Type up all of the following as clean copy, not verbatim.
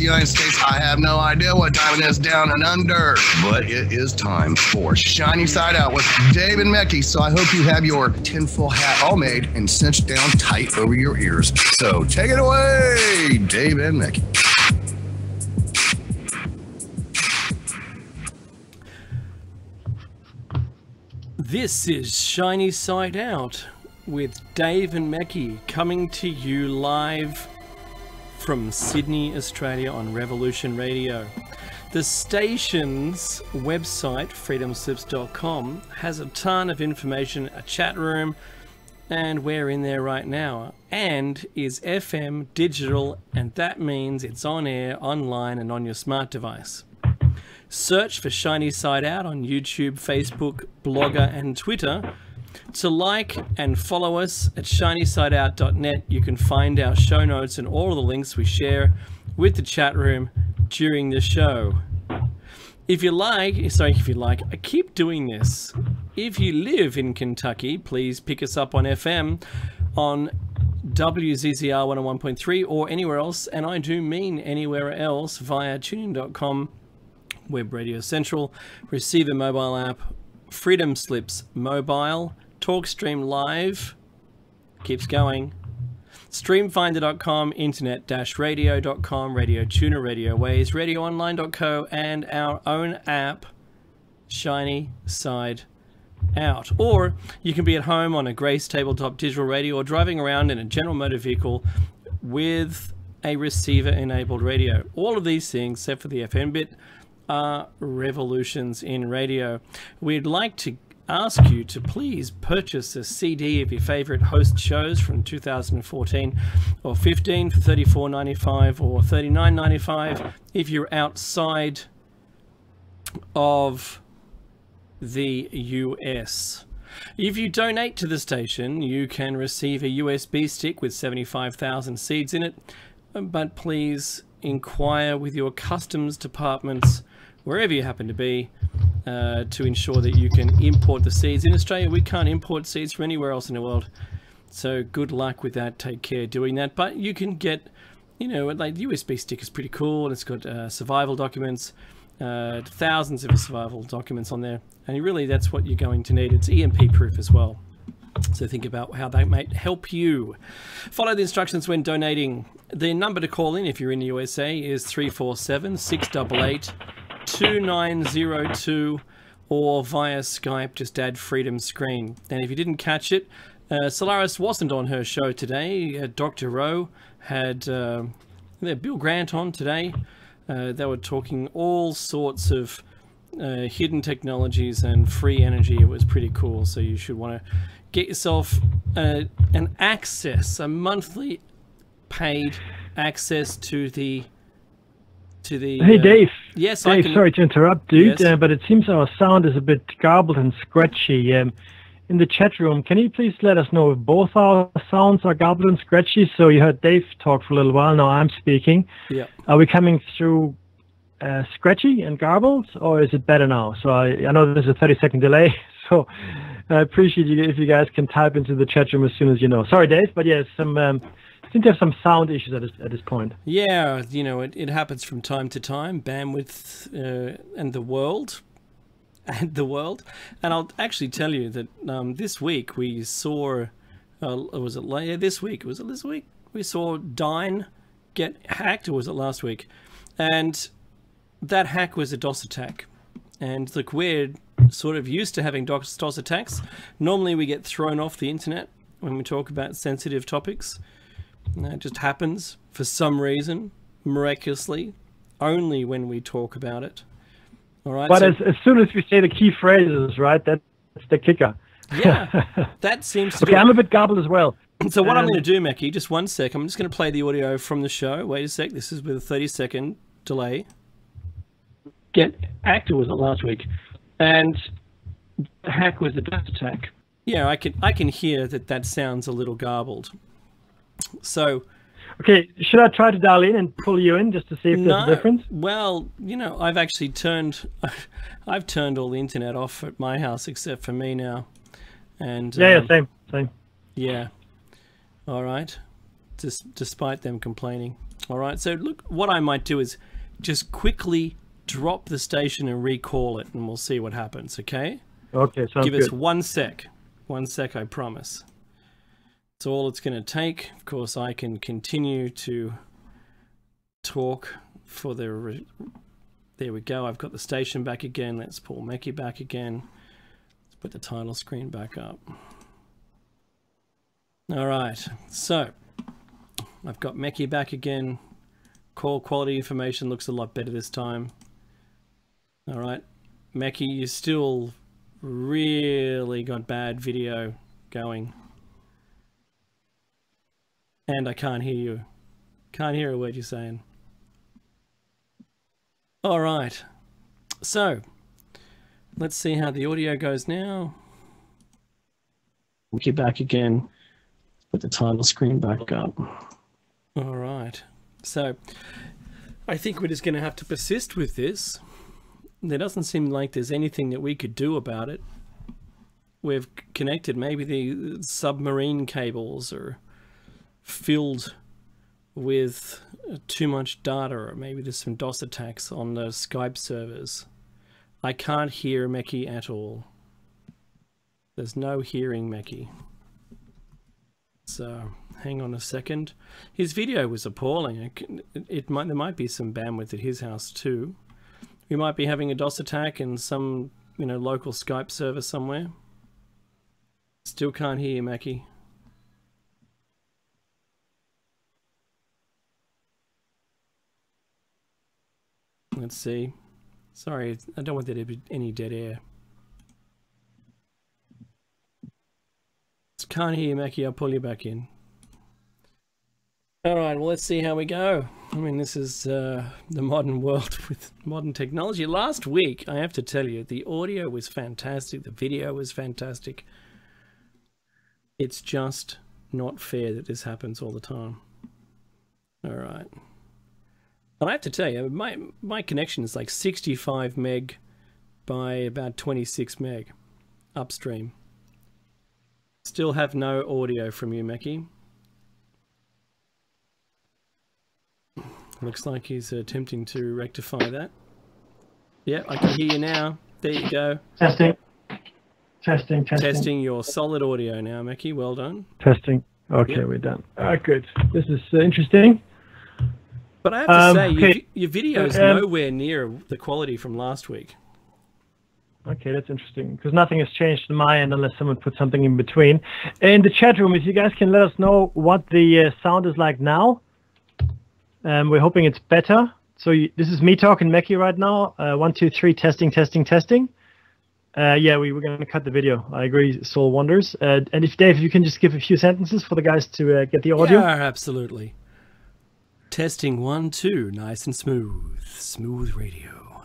United States. I have no idea what time it is down and under, but it is time for Shiny Side Out with Dave and Mecky. So I hope you have your tinfoil hat all made and cinched down tight over your ears. So take it away, Dave and Mecky. This is Shiny Side Out with Dave and Mecky, coming to you live from Sydney, Australia on Revolution Radio. The station's website, freedomslips.com, has a ton of information, a chat room, and we're in there right now, and is FM digital, and that means it's on air, online, and on your smart device. Search for Shiny Side Out on YouTube, Facebook, Blogger, and Twitter. To like and follow us at shinysideout.net, you can find our show notes and all of the links we share with the chat room during the show. If you like, I keep doing this. If you live in Kentucky, please pick us up on FM on WZZR 101.3 or anywhere else, and I do mean anywhere else, via tuning.com, Web Radio Central, Receiver mobile app, Freedom Slips mobile, TalkStream Live, keeps going, streamfinder.com, internet-radio.com, Radio Tuner, Radio Ways, radioonline.co, and our own app, Shiny Side Out. Or you can be at home on a Grace tabletop digital radio or driving around in a General Motor vehicle with a receiver-enabled radio. All of these things, except for the FM bit, are revolutions in radio. We'd like to ask you to please purchase a CD of your favorite host shows from 2014 or 15 for $34.95 or $39.95 if you're outside of the US. If you donate to the station, you can receive a USB stick with 75,000 seeds in it, but please inquire with your customs departments wherever you happen to be, to ensure that you can import the seeds. In Australia, we can't import seeds from anywhere else in the world. So good luck with that. Take care doing that. But you can get, like the USB stick is pretty cool. It's got survival documents, thousands of survival documents on there. And really, that's what you're going to need. It's EMP proof as well. So think about how that might help you. Follow the instructions when donating. The number to call in if you're in the USA is 347-688-2902, or via Skype, just add Freedom Screen. And if you didn't catch it, Solaris wasn't on her show today. Dr. Rowe had Bill Grant on today. They were talking all sorts of hidden technologies and free energy. It was pretty cool, so you should want to get yourself an access, a monthly paid access to the Hey Dave. Yes, Dave, sorry to interrupt, dude, yes. But it seems our sound is a bit garbled and scratchy. In the chat room, can you please let us know if both our sounds are garbled and scratchy? So you heard Dave talk for a little while, now I'm speaking. Yeah. Are we coming through scratchy and garbled, or is it better now? So I know there's a 30-second delay, so I appreciate you if you guys can type into the chat room as soon as you know. Sorry, Dave, but yeah, seem to have some sound issues at this point. Yeah, it happens from time to time. Bandwidth and the world. And I'll actually tell you that this week we saw, was it this week? Was it this week? We saw Dyn get hacked, or was it last week? And that hack was a DOS attack. And look, we're sort of used to having DOS attacks. Normally we get thrown off the internet when we talk about sensitive topics. It just happens for some reason, miraculously, only when we talk about it. All right. But as soon as we say the key phrases, right, that's the kicker. Yeah, that seems to be... Okay, I'm a bit garbled as well. So what I'm going to do, Mecky, just one sec. I'm just going to play the audio from the show. Wait a sec. This is with a 30-second delay. Get hacked, or was it last week? And the hack was a DOS attack. Yeah, I can hear that sounds a little garbled. So, okay, should I try to dial in and pull you in just to see if there's a difference? Well, I've actually turned all the internet off at my house except for me now, and same. Yeah, all right. Despite them complaining. All right, so look, what I might do is just quickly drop the station and recall it, and we'll see what happens, okay? Okay, sounds Give good. us 1 sec. 1 sec, I promise. That's all it's going to take. Of course, I can continue to talk for the... There we go. I've got the station back again. Let's pull Meki back again. Let's put the title screen back up. All right, so I've got Meki back again. Call quality information looks a lot better this time. All right, Meki, you still really got bad video going. And I can't hear you. Can't hear a word you're saying. All right, so let's see how the audio goes now. We'll get back again. Put the title screen back up. All right, so I think we're just going to have to persist with this. There doesn't seem like there's anything that we could do about it. We've connected, maybe the submarine cables are filled with too much data, or maybe there's some DOS attacks on the Skype servers. I can't hear Meki at all. There's no hearing Meki. So hang on a second. His video was appalling. There might be some bandwidth at his house too. We might be having a DOS attack in some, local Skype server somewhere. Still can't hear you, Meki. Let's see. Sorry, I don't want there to be any dead air. Can't hear you, Meki. I'll pull you back in. All right, well, let's see how we go. I mean, this is the modern world with modern technology. Last week, I have to tell you, the audio was fantastic. The video was fantastic. It's just not fair that this happens all the time. All right. And I have to tell you, my connection is like 65 meg by about 26 meg upstream. Still have no audio from you, Meki. Looks like he's attempting to rectify that. Yeah, I can hear you now. There you go. Testing. Testing. Testing your solid audio now, Meki. Well done. Testing. Okay, Yep. we're done. Good. This is interesting. But I have to say, okay. your video is nowhere near the quality from last week. Okay, that's interesting, because nothing has changed on my end unless someone put something in between. In the chat room, if you guys can let us know what the sound is like now. We're hoping it's better. So this is me talking, Meki, right now. 1, 2, 3, testing. Yeah, we're going to cut the video. I agree, Soul Wonders. And if Dave, you can just give a few sentences for the guys to get the audio. Yeah, absolutely. Testing 1, 2, nice and smooth. Smooth radio.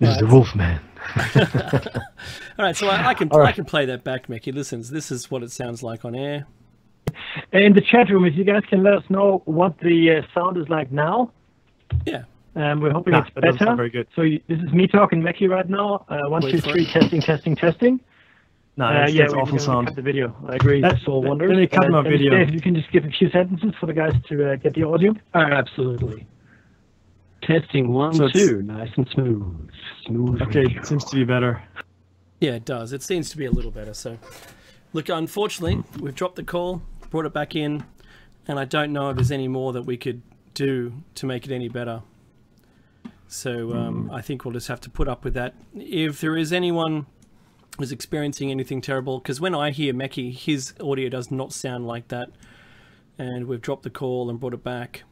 This is the Wolfman. All right, so I can play that back, Meki. Listen, this is what it sounds like on air. In the chat room, if you guys can let us know what the sound is like now. Yeah. We're hoping it's better. That sound very good. So this is me talking, Meki, right now. 1, 2, 3, testing. No, that's awful sound. Cut the video. I agree. That's Soul Wonders. Let me cut my video. Dave, you can just give a few sentences for the guys to get the audio. Absolutely. Testing 1, 2, nice and smooth. Smooth. Okay, it seems to be better. Yeah, it does. It seems to be a little better. So, look, unfortunately, we've dropped the call, brought it back in, and I don't know if there's any more that we could do to make it any better. So I think we'll just have to put up with that. If there is anyone who's experiencing anything terrible, because when I hear Meki, his audio does not sound like that, and we've dropped the call and brought it back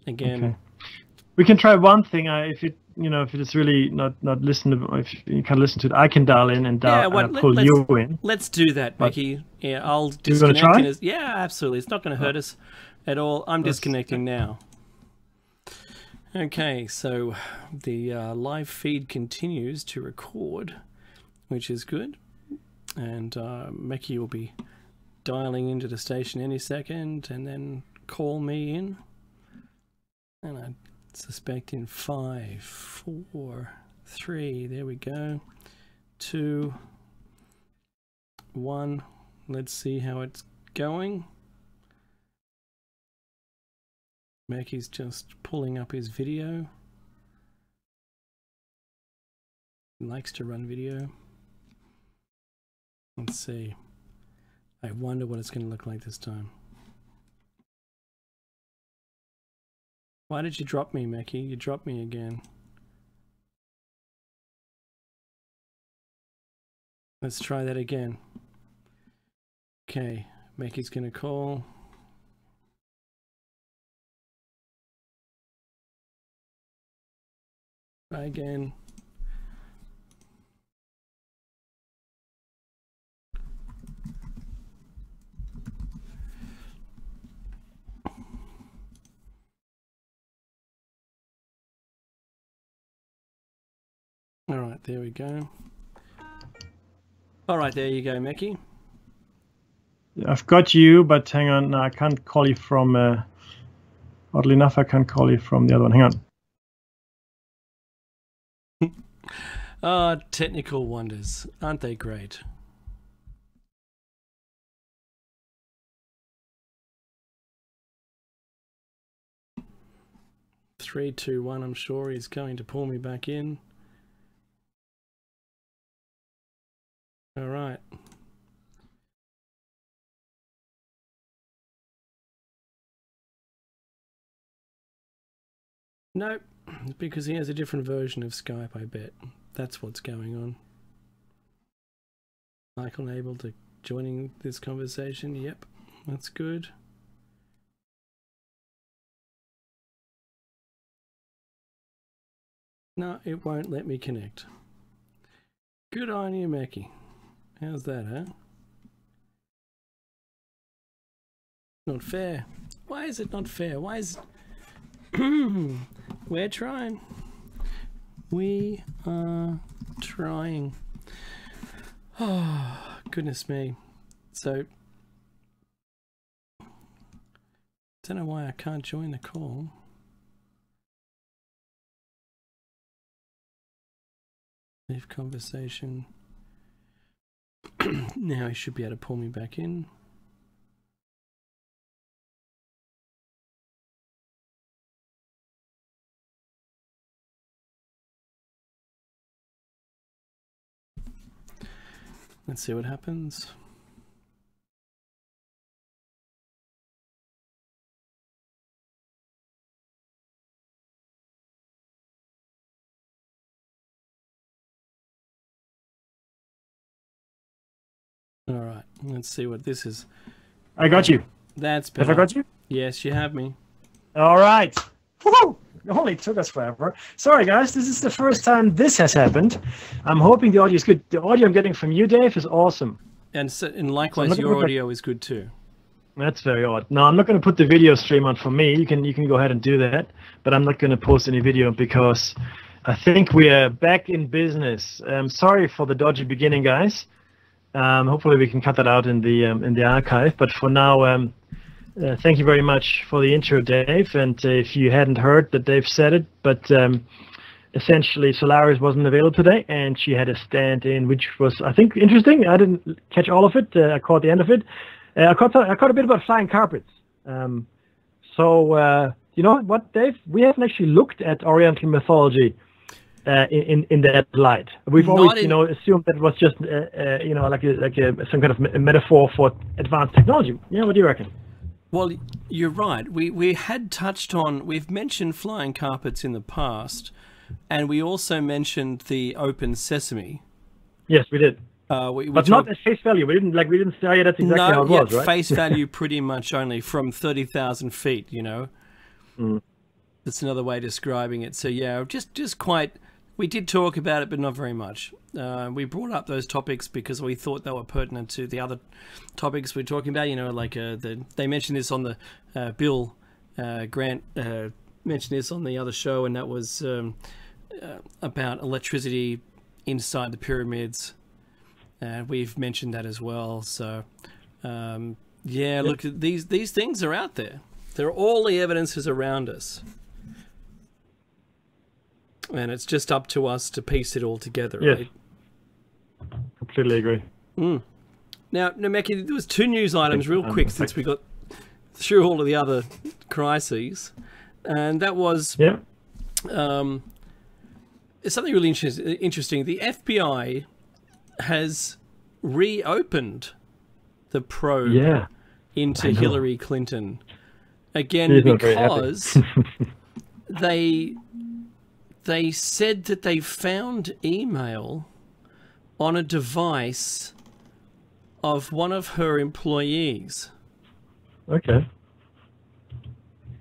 again. Okay. We can try one thing. If it's really not listenable, if you can't listen to it, I can dial in and pull you in. Let's do that, Meki. Yeah, I'll disconnect. You want to try? Yeah, absolutely. It's not going to hurt us at all. I'm disconnecting now. Okay, so the live feed continues to record, which is good. And Meki will be dialing into the station any second and then call me in. And I suspect in 5, 4, 3, there we go, 2, 1. Let's see how it's going. Mackie's just pulling up his video. He likes to run video. Let's see. I wonder what it's going to look like this time. Why did you drop me, Mackie? You dropped me again. Let's try that again. Okay, Mackie's going to call. Try again. All right, there we go. All right, there you go, Mackie. I've got you, but hang on. No, I can't call you from... oddly enough, I can't call you from the other one. Hang on. Technical wonders. Aren't they great? Three, two, one. I'm sure he's going to pull me back in. All right. Nope, because he has a different version of Skype, I bet. That's what's going on. Michael able to joining this conversation. Yep, that's good. No, it won't let me connect. Good on you, Mackie. How's that, huh? Not fair. Why is it not fair? Why is it... We're trying. We are trying. Oh, goodness me. So, don't know why I can't join the call. Leave conversation. Now he should be able to pull me back in. Let's see what happens. All right, let's see what this is. I got you. That's better. Have I got you? Yes, you have me. All right. Woo! It only took us forever. Sorry, guys. This is the first time this has happened. I'm hoping the audio is good. The audio I'm getting from you, Dave, is awesome. And likewise, your audio is good too. That's very odd. No, I'm not going to put the video stream on for me. You can go ahead and do that, but I'm not going to post any video because I think we are back in business. Sorry for the dodgy beginning, guys. Hopefully we can cut that out in the archive. But for now, thank you very much for the intro, Dave. And if you hadn't heard that Dave said it, but essentially Solaris wasn't available today, and she had a stand-in, which was, I think, interesting. I didn't catch all of it. I caught the end of it. I caught a bit about flying carpets. So you know what, Dave? We haven't actually looked at Oriental mythology in that light. We've always, assumed that it was just, like some kind of metaphor for advanced technology. Yeah, what do you reckon? Well, you're right. We had touched on, we've mentioned flying carpets in the past, and we also mentioned the open sesame. Yes, we did. But not at face value. We didn't say, oh, yeah, that's exactly how it was, right? Face value pretty much only from 30,000 feet, you know. Mm. That's another way of describing it. So, yeah, just quite... We did talk about it, but not very much. We brought up those topics because we thought they were pertinent to the other topics we're talking about. You know, like they mentioned this on the Bill Grant mentioned this on the other show, and that was about electricity inside the pyramids. We've mentioned that as well. So, yeah, look, these things are out there. They're all the evidence is around us. And it's just up to us to piece it all together, yes. Right? Completely agree. Mm. Now, Mackie, there was two news items real quick since we got through all of the other crises. and that was it's something really interesting. The FBI has reopened the probe into Hillary Clinton again because they said that they found email on a device of one of her employees. Okay.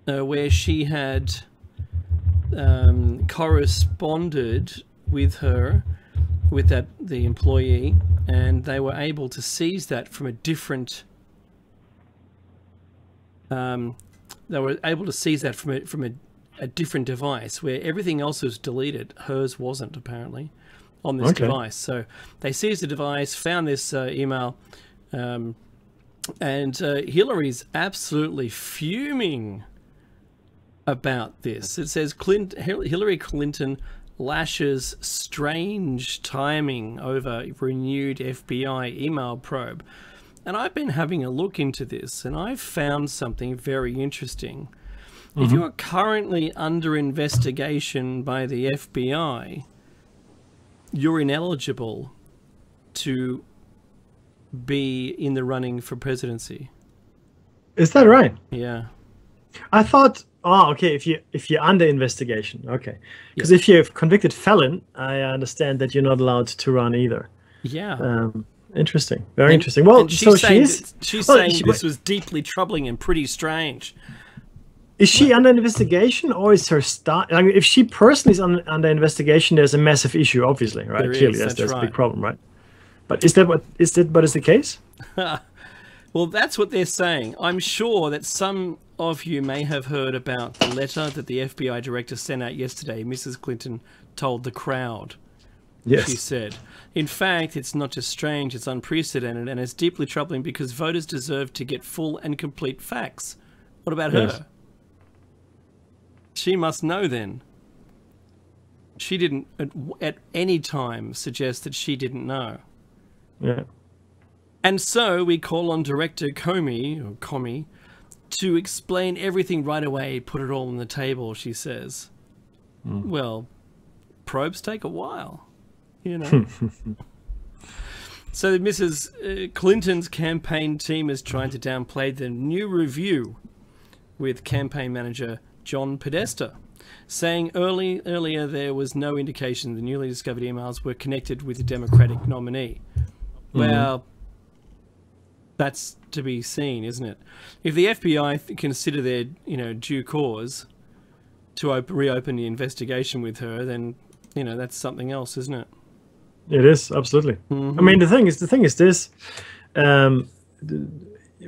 Where she had corresponded with the employee, and they were able to seize that from a different. They were able to seize that from a different device where everything else was deleted. Hers wasn't, apparently, on this device. So they seized the device, found this email, and Hillary's absolutely fuming about this. It says Hillary Clinton lashes strange timing over renewed FBI email probe. And I've been having a look into this, and I've found something very interesting. If you are currently under investigation by the FBI, you're ineligible to be in the running for presidency. Is that right? Yeah. I thought, okay, if you're under investigation, okay. Because if you're a convicted felon, I understand that you're not allowed to run either. Yeah. Interesting. Very interesting. Well, so she's saying this was deeply troubling and pretty strange. Is she under investigation, or is her start? I mean, if she personally is under investigation, there's a massive issue, obviously, right? Clearly, that's a big problem, right? But is that what is the case? Well, that's what they're saying. I'm sure that some of you may have heard about the letter that the FBI director sent out yesterday. Mrs. Clinton told the crowd. Yes. She said, in fact, it's not just strange, it's unprecedented, and it's deeply troubling because voters deserve to get full and complete facts. What about her? She must know then. She didn't at any time suggest that she didn't know. Yeah. And so we call on Director Comey to explain everything right away, put it all on the table, she says. Well, probes take a while. You know. So Mrs. Clinton's campaign team is trying to downplay the new review with campaign manager John Podesta, saying earlier there was no indication the newly discovered emails were connected with the Democratic nominee. Well, that's to be seen, isn't it? If the FBI consider their due cause to reopen the investigation with her, then that's something else, isn't it? It is, absolutely. I mean, the thing is this: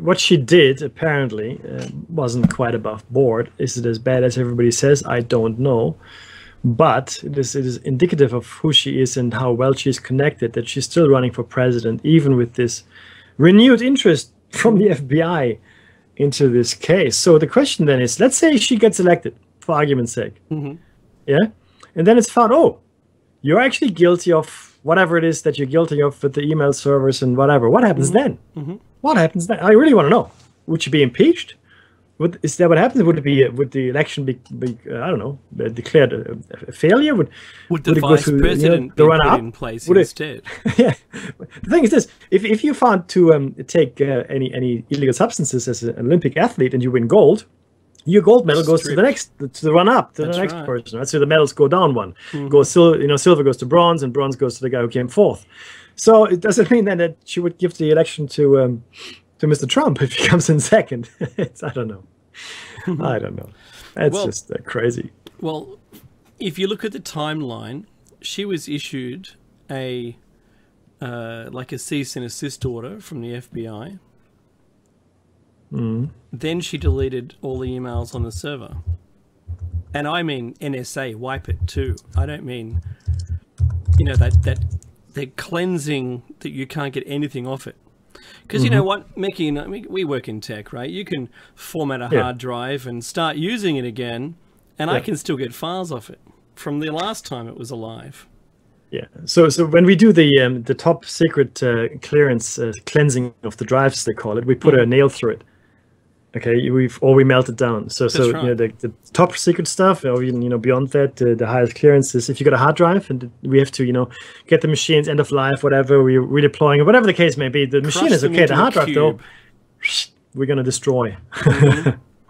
what she did apparently wasn't quite above board. Is it as bad as everybody says? I don't know, but it is indicative of who she is and how well she's connected. That she's still running for president, even with this renewed interest from the FBI into this case. So the question then is: let's say she gets elected, for argument's sake, yeah, and then it's found, oh, you're actually guilty of whatever it is that you're guilty of with the email servers and whatever. What happens then? What happens then? I really want to know. Would she be impeached? Is that what happens? Would the election be I don't know, declared a failure? Would the vice president be put in place instead? Yeah. The thing is this: if you found to take any illegal substances as an Olympic athlete and you win gold, your gold medal goes to the run-up, to the next person. Right? So the medals go down one. Silver goes to bronze, and bronze goes to the guy who came fourth. So it doesn't mean then that she would give the election to Mr. Trump if he comes in second. I don't know. I don't know. That's just crazy. Well, if you look at the timeline, she was issued a cease and assist order from the FBI. Then she deleted all the emails on the server. And I mean NSA, wipe it too. I don't mean, that they're cleansing that you can't get anything off it. Because you know what, Mickey, we work in tech, right? You can format a hard drive and start using it again, and I can still get files off it from the last time it was alive. Yeah. So when we do the top secret clearance cleansing of the drives, they call it, we put a nail through it. Okay, we melt it down. So That's right. you know, the top secret stuff, or even, you know, beyond that, the highest clearance is if you got a hard drive, and we have to, you know, get the machine's end of life, whatever, we're redeploying, or whatever the case may be. The machine is them okay. into The hard a drive, though, cube. we're gonna destroy.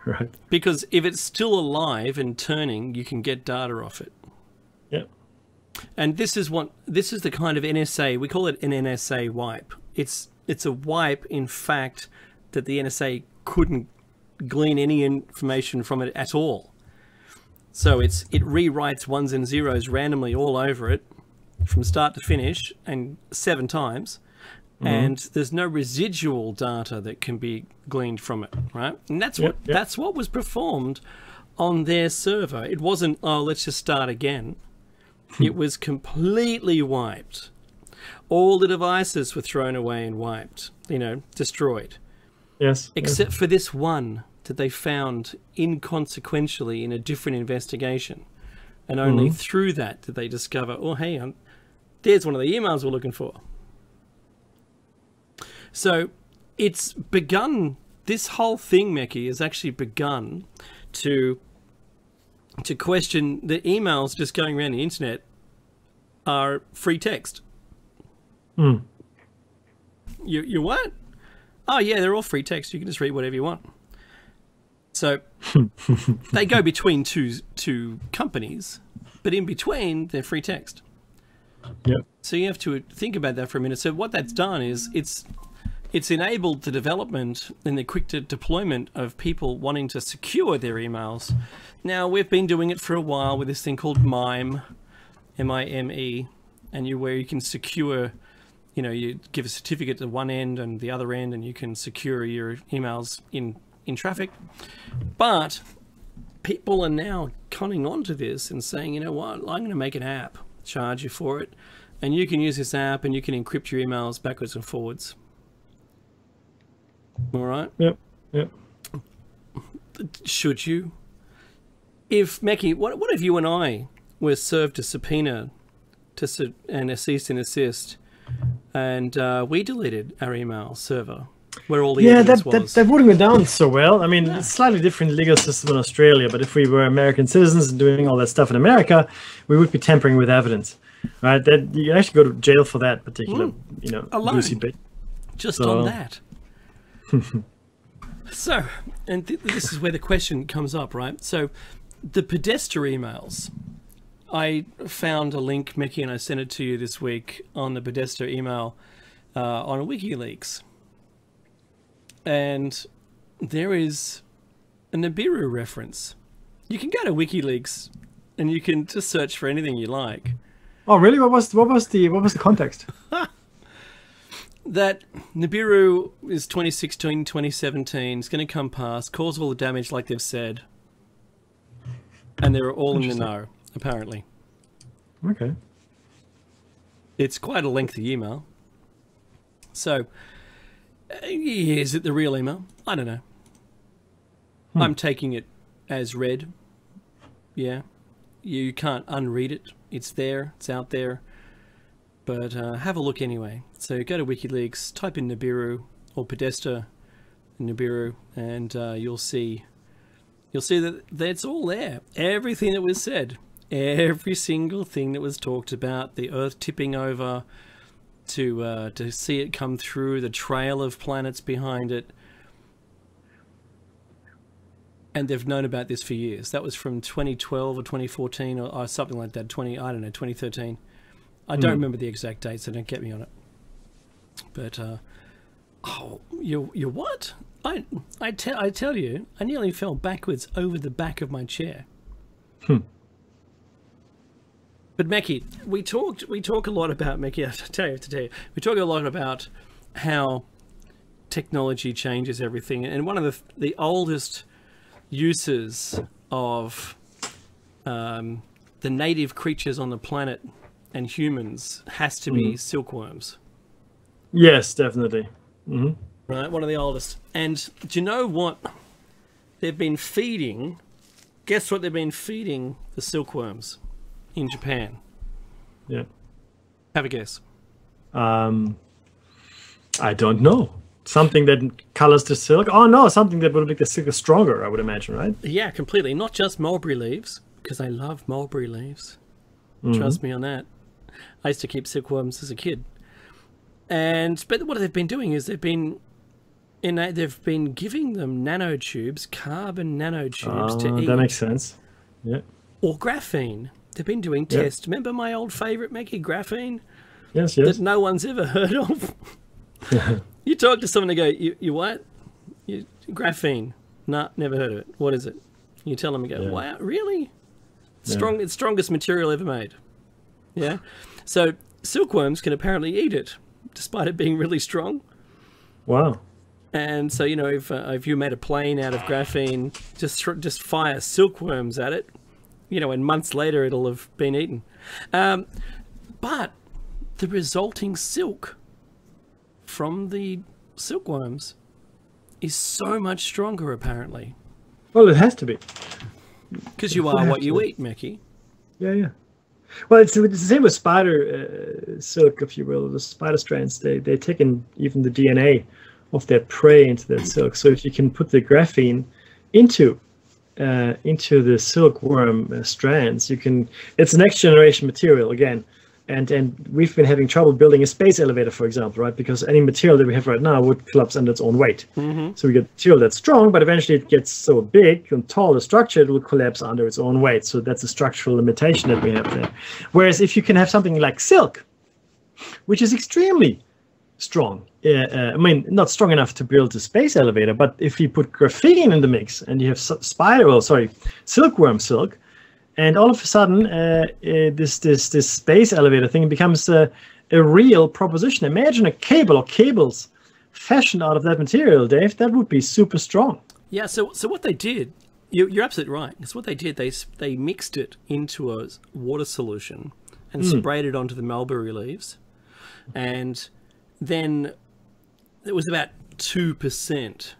Right. Because if it's still alive and turning, you can get data off it. Yeah. And this is the kind of NSA, we call it an NSA wipe. It's a wipe, in fact, that the NSA couldn't glean any information from it at all. So it rewrites ones and zeros randomly all over it from start to finish, and 7 times. And there's no residual data that can be gleaned from it, right? And that's what was performed on their server. It wasn't, oh, let's just start again. It was completely wiped. All the devices were thrown away and wiped, you know, destroyed. Yes. Except for this one that they found inconsequentially in a different investigation. And only through that did they discover, oh, hey, there's one of the emails we're looking for. So it's begun, this whole thing, Meki, has actually begun to question the emails just going around the internet are free text. You what? Oh, yeah, they're all free text. You can just read whatever you want. So they go between two companies, but in between, they're free text. Yep. So you have to think about that for a minute. So what that's done is it's enabled the development and the quick deployment of people wanting to secure their emails. Now, we've been doing it for a while with this thing called MIME, M-I-M-E, and where you can secure, you know, you give a certificate to one end and the other end, and you can secure your emails in traffic. But people are now conning onto this and saying, you know what, I'm going to make an app, charge you for it, and you can use this app and you can encrypt your emails backwards and forwards. All right? Yep. Should you? If, Meki, what if you and I were served a subpoena and a cease and desist, and we deleted our email server where all the evidence was? That wouldn't go down so well. I mean, it's a slightly different legal system in Australia, but if we were American citizens and doing all that stuff in America, we would be tampering with evidence, right? That you can actually go to jail for that particular, you know, juicy bit. Just on that. So, and this is where the question comes up, right? So, the Podesta emails, I found a link, Meki, and I sent it to you this week on the Podesta email on WikiLeaks. And there is a Nibiru reference. You can go to WikiLeaks and you can just search for anything you like. Oh, really? What was the context? That Nibiru is 2016, 2017. It's going to come past, cause all the damage like they've said. And they're all in the know, apparently. Okay. It's quite a lengthy email. So, is it the real email? I don't know. I'm taking it as read. Yeah. You can't unread it. It's there. It's out there. But have a look anyway. So go to WikiLeaks, type in Nibiru or Podesta Nibiru, and you'll see that it's all there. Everything that was said, every single thing that was talked about, the Earth tipping over, to see it come through, the trail of planets behind it. And they've known about this for years. That was from 2012 or 2014 or something like that. 2013. I don't remember the exact date, so don't get me on it. But you what? I tell you, I nearly fell backwards over the back of my chair. But Meki, we talk a lot about Meki. I have to tell you, we talk a lot about how technology changes everything, and one of the oldest uses of the native creatures on the planet and humans has to be silkworms. Yes, definitely. Right, one of the oldest. And do you know what they've been feeding? Guess what they've been feeding the silkworms in Japan? Yeah. Have a guess. I don't know. something that colors the silk. Oh no, something that would make the silk stronger, I would imagine, right? Yeah, completely. Not just mulberry leaves, because I love mulberry leaves. Trust me on that. I used to keep silkworms as a kid. But what they've been doing is they've been giving them nanotubes, carbon nanotubes to eat. That makes sense. Yeah. Or graphene. They've been doing tests. Remember my old favourite, Mackie, graphene? Yes. That no one's ever heard of. You talk to someone, they go, you what? Graphene. Nah, never heard of it. What is it? You tell them, and go, wow, really? It's the strongest material ever made. Yeah? So silkworms can apparently eat it, despite it being really strong. Wow. And so, if you made a plane out of graphene, just fire silkworms at it, and months later it'll have been eaten. But the resulting silk from the silkworms is so much stronger, apparently. Well, it has to be. Because you are what you eat, Mickey. Yeah. Well, it's the same with spider silk, if you will. The spider strands, they take in even the DNA of their prey into that silk. So if you can put the graphene into the silkworm strands, it's next generation material again. And we've been having trouble building a space elevator, for example, right? Because any material that we have right now would collapse under its own weight. So we get material that's strong, but eventually it gets so big and tall, the structure, it will collapse under its own weight. So that's a structural limitation that we have there. Whereas if you can have something like silk, which is extremely strong, not strong enough to build a space elevator, but if you put graphene in the mix and you have silkworm silk, and all of a sudden, this space elevator thing becomes a real proposition. Imagine a cable or cables fashioned out of that material, Dave. That would be super strong. Yeah. So what they did, you're absolutely right. Because what they did, they mixed it into a water solution and sprayed it onto the mulberry leaves, and then it was about 2%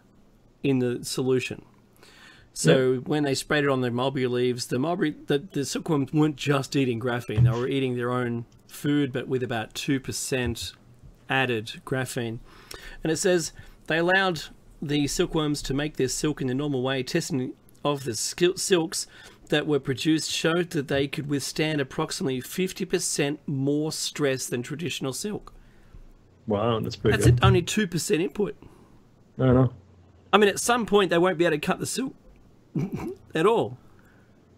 in the solution. So when they sprayed it on the mulberry leaves, the silkworms weren't just eating graphene; they were eating their own food, but with about 2% added graphene. And it says they allowed the silkworms to make their silk in the normal way. Testing of the silks that were produced showed that they could withstand approximately 50% more stress than traditional silk. Wow, that's pretty good. That's only 2% input. I don't know. I mean, at some point they won't be able to cut the silk at all.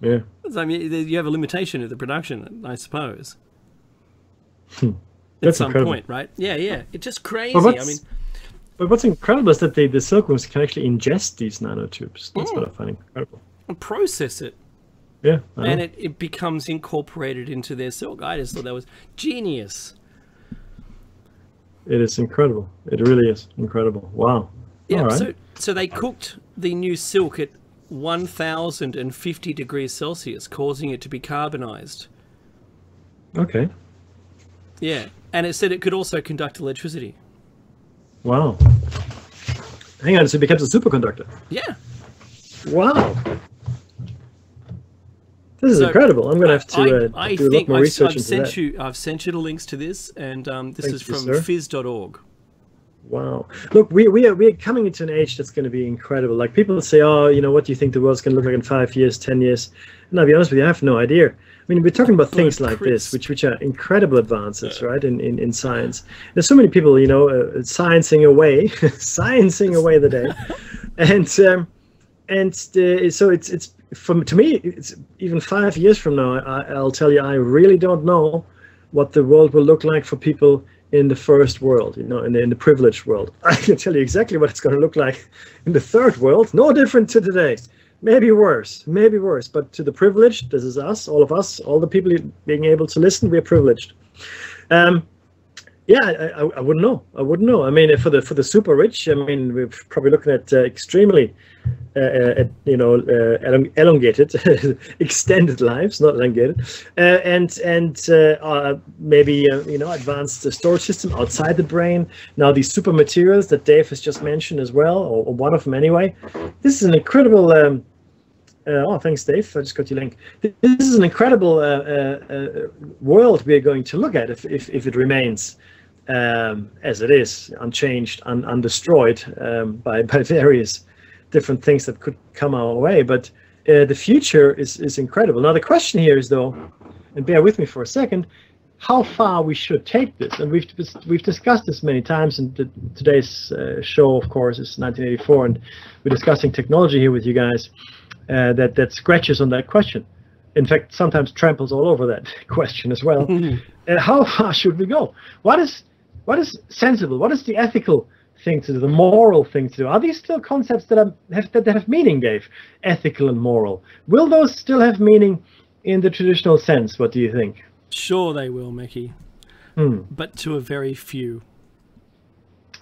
Yeah. I mean, you have a limitation of the production, I suppose. That's at some incredible. point, right? Yeah. It's just crazy. But what's incredible is that the silkworms can actually ingest these nanotubes. That's what I find incredible. And process it. Yeah. And it becomes incorporated into their silk. I just thought that was genius. It is incredible. It really is incredible. Wow. Yeah. All right. So they cooked the new silk at 1,050 degrees Celsius, causing it to be carbonized. Okay. Yeah. And it said it could also conduct electricity. Wow. Hang on, so it becomes a superconductor. Yeah. Wow. This is incredible. I'm going to have to do a lot more research into that. I've sent you the links to this, and this is from phys.org. Wow. Look, we're coming into an age that's going to be incredible. Like, people say, oh, what do you think the world's going to look like in 5 years, 10 years? And I'll be honest with you, I have no idea. I mean, we're talking about things like this, which are incredible advances, right, in science. There's so many people, sciencing away, sciencing away the day. So it's to me, it's even 5 years from now, I'll tell you, I really don't know what the world will look like for people in the first world, in the privileged world. I can tell you exactly what it's going to look like in the third world. No different to today. Maybe worse. But to the privileged, this is us, all of us, all the people being able to listen, we're privileged. I wouldn't know. I mean, for the super rich, I mean, we're probably looking at extremely, elongated, extended lives, not elongated, maybe advanced storage system outside the brain. Now these super materials that Dave has just mentioned as well, or one of them anyway. This is an incredible. Thanks, Dave. I just got your link. This is an incredible world we are going to look at if it remains as it is, unchanged, undestroyed by various different things that could come our way. But the future is incredible. Now the question here is, though, and bear with me for a second, how far we should take this. And we've discussed this many times, and today's show, of course, is 1984, and we're discussing technology here with you guys that scratches on that question. In fact, sometimes tramples all over that question as well. How far should we go? What is sensible? What is the ethical thing to do, the moral thing to do? Are these still concepts that have meaning, Dave? Ethical and moral. Will those still have meaning in the traditional sense? What do you think? Sure they will, Mickey. But to a very few.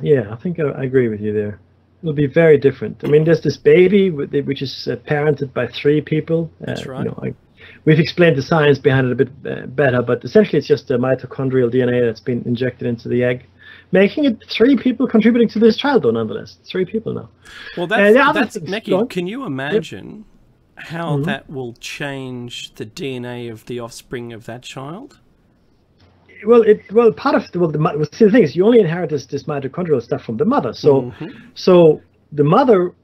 Yeah, I think I agree with you there. It'll be very different. I mean, there's this baby which is parented by 3 people. That's right. We've explained the science behind it a bit better, but essentially it's just a mitochondrial DNA that's been injected into the egg, making it 3 people contributing to this child, though, nonetheless. 3 people now. Well, that's Mickey, can you imagine how that will change the DNA of the offspring of that child? Well, part of see, the thing is, you only inherit this mitochondrial stuff from the mother. So, so the mother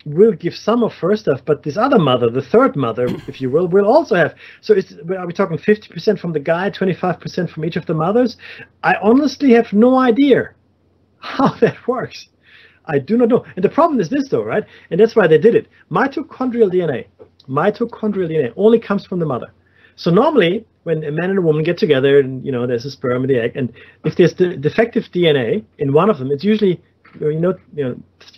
will give some of her stuff, but this other mother, the third mother, if you will also have. So, are we talking 50% from the guy, 25% from each of the mothers? I honestly have no idea how that works. I do not know. And the problem is this, though, right? And that's why they did it. Mitochondrial DNA only comes from the mother. So normally, when a man and a woman get together, and there's a sperm and the egg, and if there's the defective DNA in one of them, it's usually you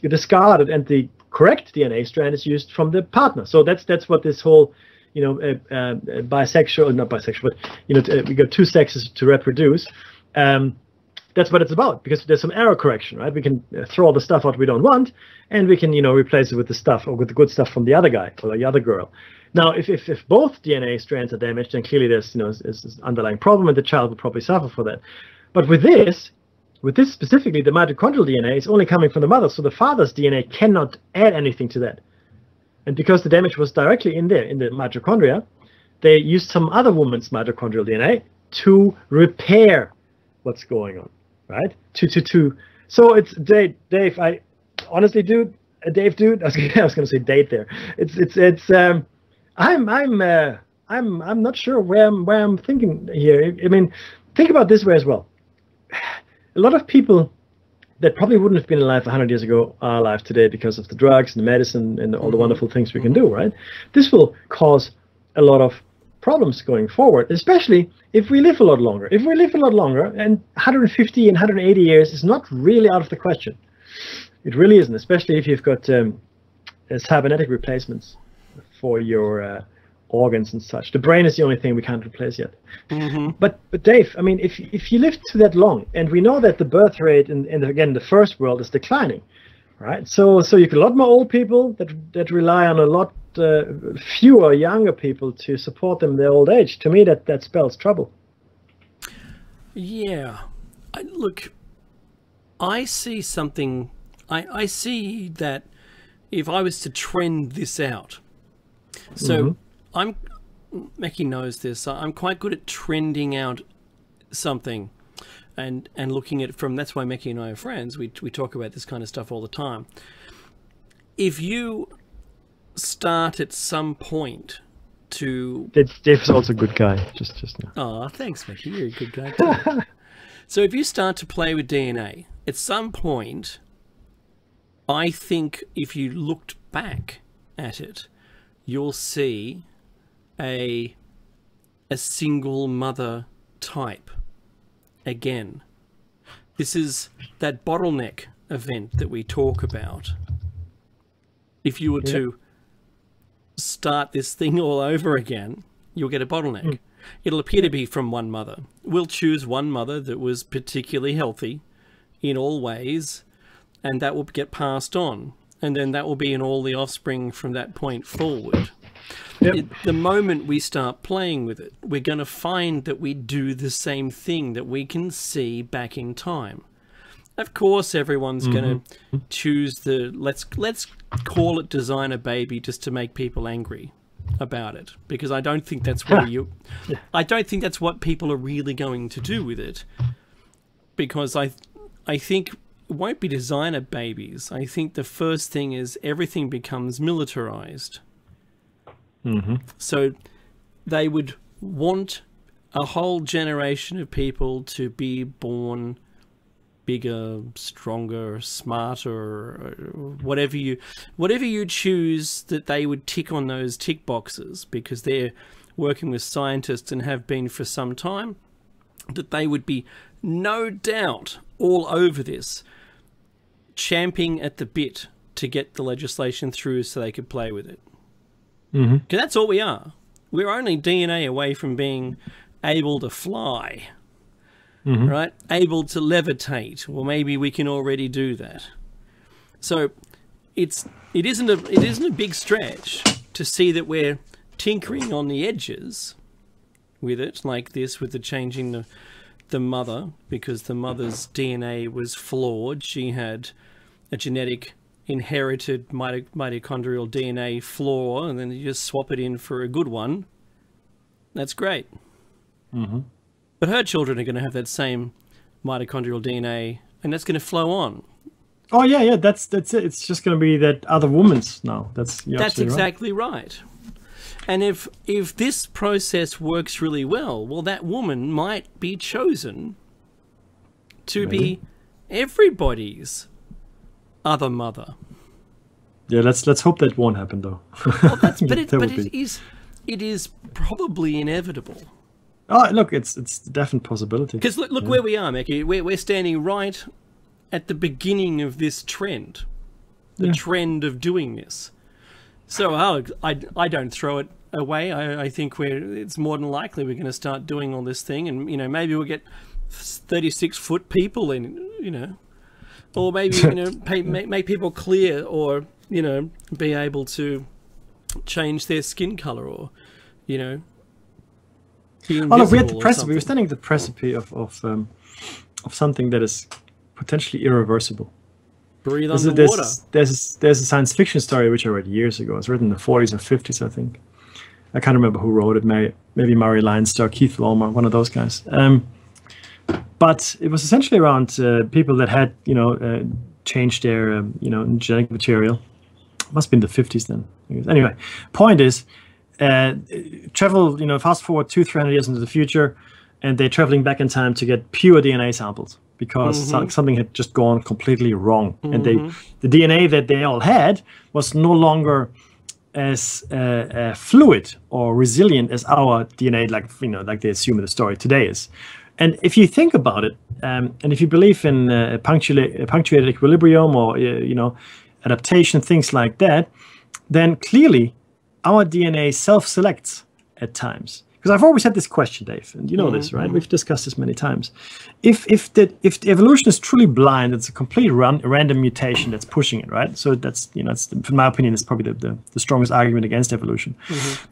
discard it, and the correct DNA strand is used from the partner. So that's what this whole bisexual, not bisexual, but we got 2 sexes to reproduce. That's what it's about, because there's some error correction, right? We can throw all the stuff out we don't want, and we can replace it with the stuff, or with the good stuff from the other guy or the other girl. Now, if both DNA strands are damaged, then clearly there's this underlying problem, and the child will probably suffer for that. But with this specifically, the mitochondrial DNA is only coming from the mother, so the father's DNA cannot add anything to that. And because the damage was directly in the mitochondria, they used some other woman's mitochondrial DNA to repair what's going on, right? So it's Dave. I honestly, dude, I was going to say date there. I'm not sure where I'm thinking here. I mean, think about this way as well. A lot of people that probably wouldn't have been alive 100 years ago are alive today because of the drugs and the medicine and all the wonderful things we can do, right? This will cause a lot of problems going forward, especially if we live a lot longer. If we live a lot longer, and 150 and 180 years is not really out of the question. It really isn't, especially if you've got cybernetic replacements for your organs and such. The brain is the only thing we can't replace yet. But Dave, I mean, if you live to that long, and we know that the birth rate in again the first world is declining, right? So you get a lot more old people that rely on a lot fewer younger people to support them in their old age. To me, that spells trouble. Yeah, look, I see something. I see that if I was to trend this out, so Mackie knows this. I'm quite good at trending out something, and looking at it from. That's why Mackie and I are friends. We talk about this kind of stuff all the time. If you start at some point to, Dave's also a good guy. Just now. Oh, thanks, Mackie. You're a good guy too. So if you start to play with DNA at some point, I think if you looked back at it, you'll see a single mother type again. This is that bottleneck event that we talk about. If you were to start this thing all over again, you'll get a bottleneck. It'll appear to be from one mother. We'll choose one mother that was particularly healthy in all ways, and that will get passed on. And then that will be in all the offspring from that point forward. The moment we start playing with it, we're going to find that we do the same thing that we can see back in time. Of course, everyone's going to choose the, let's call it designer baby just to make people angry about it, because I don't think that's where I don't think that's what people are really going to do with it. because I think it won't be designer babies. I think the first thing is everything becomes militarized. Mm-hmm. So they would want a whole generation of people to be born bigger, stronger, smarter, whatever you choose, that they would tick on those tick boxes because they're working with scientists and have been for some time, that they would be no doubt all over this, champing at the bit to get the legislation through so they could play with it. Mm-hmm. Because that's all we are. We're only DNA away from being able to fly, Mm-hmm. right? Able to levitate. Well, maybe we can already do that. So it isn't a big stretch to see that we're tinkering on the edges with it, like this, with the changing the mother, because the mother's DNA was flawed. She had a genetic inherited mitochondrial DNA flaw, and then you just swap it in for a good one. That's great. Mm-hmm. But her children are going to have that same mitochondrial DNA, and that's going to flow on. Oh yeah, that's it. It's just going to be that other woman's now. That's exactly right. And if this process works really well, that woman might be chosen to be everybody's other mother. Yeah, let's hope that won't happen though. Well, it is probably inevitable. Oh, look, it's a definite possibility. Because look where we are, Mackie. We're standing right at the beginning of this trend, the trend of doing this. So I don't throw it away. I think it's more than likely we're going to start doing all this thing, and maybe we'll get 36-foot people in, or maybe make people clear, or be able to change their skin color, or be oh look, we were standing at the precipice of something that is potentially irreversible. Breathe underwater. There's a science fiction story which I read years ago. It's written in the 40s or 50s, I think. I can't remember who wrote it. Maybe Murray Leinster, Keith Lorimer, one of those guys. But it was essentially around people that had changed their genetic material. It must have been the 50s then. Anyway, point is, travel, fast forward 200-300 years into the future, and they're traveling back in time to get pure DNA samples because something had just gone completely wrong. And the DNA that they all had was no longer as fluid or resilient as our DNA, like they assume in the story today is. And if you think about it, and if you believe in punctuated equilibrium or adaptation, things like that, then clearly our DNA self-selects at times. Because I've always had this question, Dave, and you know this, right? We've discussed this many times. If the evolution is truly blind, it's a complete random mutation that's pushing it, right? So that's in my opinion, is probably the strongest argument against evolution.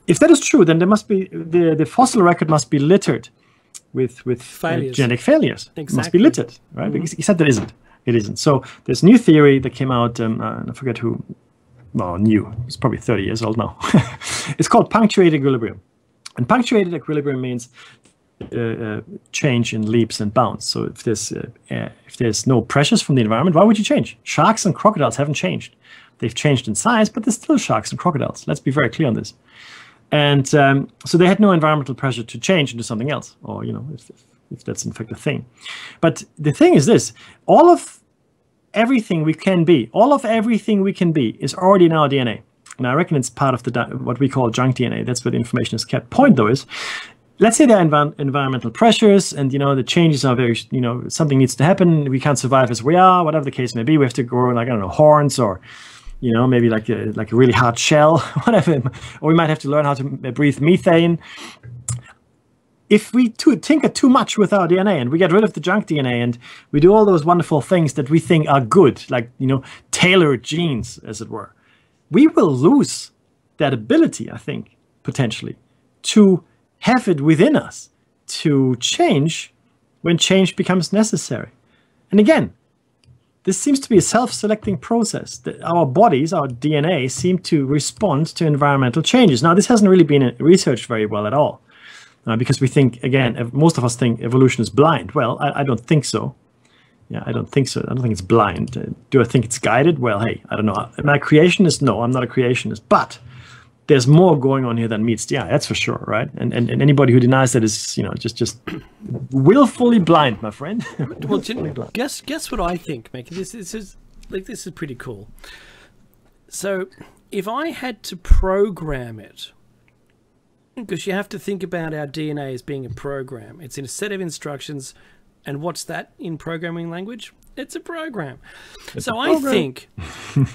If that is true, then there must be the fossil record must be littered with genetic failures. Exactly. It must be littered, right? Because he said that it isn't. So there's a new theory that came out. I forget who. Well, new. It's probably 30 years old now. It's called punctuated equilibrium. And punctuated equilibrium means change in leaps and bounds. So if there's no pressures from the environment, why would you change? Sharks and crocodiles haven't changed. They've changed in size, but they're still sharks and crocodiles. Let's be very clear on this. And so they had no environmental pressure to change into something else, or if that's in fact a thing. But the thing is this: all of everything we can be is already in our DNA. And I reckon it's part of what we call junk DNA. That's where the information is kept. Point though is, let's say there are environmental pressures, and the changes are very, something needs to happen. We can't survive as we are, whatever the case may be. We have to grow horns, or maybe like a really hard shell, whatever. Or we might have to learn how to breathe methane. If we tinker too much with our DNA and we get rid of the junk DNA and we do all those wonderful things that we think are good, like tailored genes, as it were, we will lose that ability, I think, potentially, to have it within us to change when change becomes necessary. And again, this seems to be a self-selecting process that our bodies, our DNA, seem to respond to environmental changes. Now, this hasn't really been researched very well at all, because we think, again, most of us think evolution is blind. Well, I don't think so. Yeah, I don't think so. I don't think it's blind. Do I think it's guided? Well, hey, I don't know. Am I a creationist? No, I'm not a creationist. But there's more going on here than meets the eye. That's for sure, right? And anybody who denies that is, just willfully blind, my friend. Well, guess what I think, Mickey? This is pretty cool. So, if I had to program it, because you have to think about our DNA as being a program. It's in a set of instructions, and what's that in programming language? It's a program. I think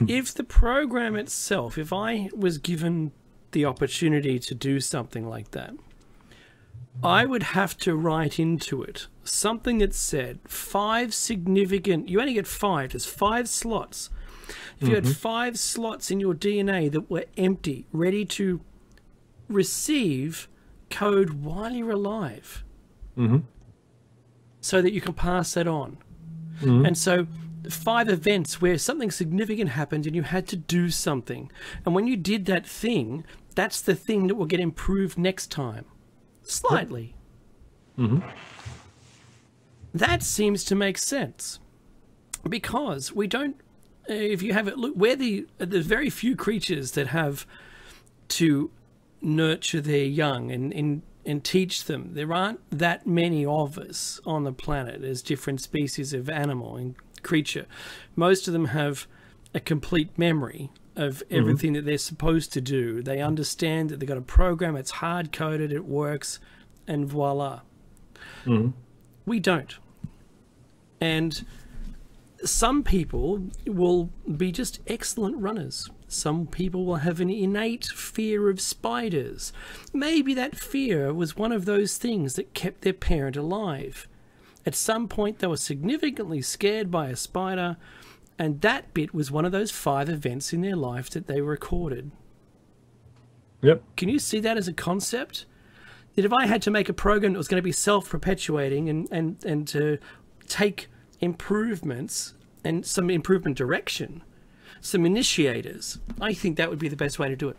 if the program itself, if I was given the opportunity to do something like that, I would have to write into it something that said 5 significant, you only get 5, there's 5 slots. If you had 5 slots in your DNA that were empty, ready to receive code while you're alive, so that you can pass that on. And so 5 events where something significant happened and you had to do something, and when you did that thing, that's the thing that will get improved next time, slightly. That seems to make sense, because we don't, if you have it, look, there's very few creatures that have to nurture their young and teach them. There aren't that many of us on the planet as different species of animal and creature. Most of them have a complete memory of everything that they're supposed to do. They understand that they've got a program, it's hard-coded, it works, and voila. We don't. And some people will be just excellent runners. Some people will have an innate fear of spiders. Maybe that fear was one of those things that kept their parent alive. At some point, they were significantly scared by a spider, and that bit was one of those 5 events in their life that they recorded. Yep. Can you see that as a concept? That if I had to make a program that was going to be self-perpetuating and to take improvements and some improvement direction, some initiators, I think that would be the best way to do it.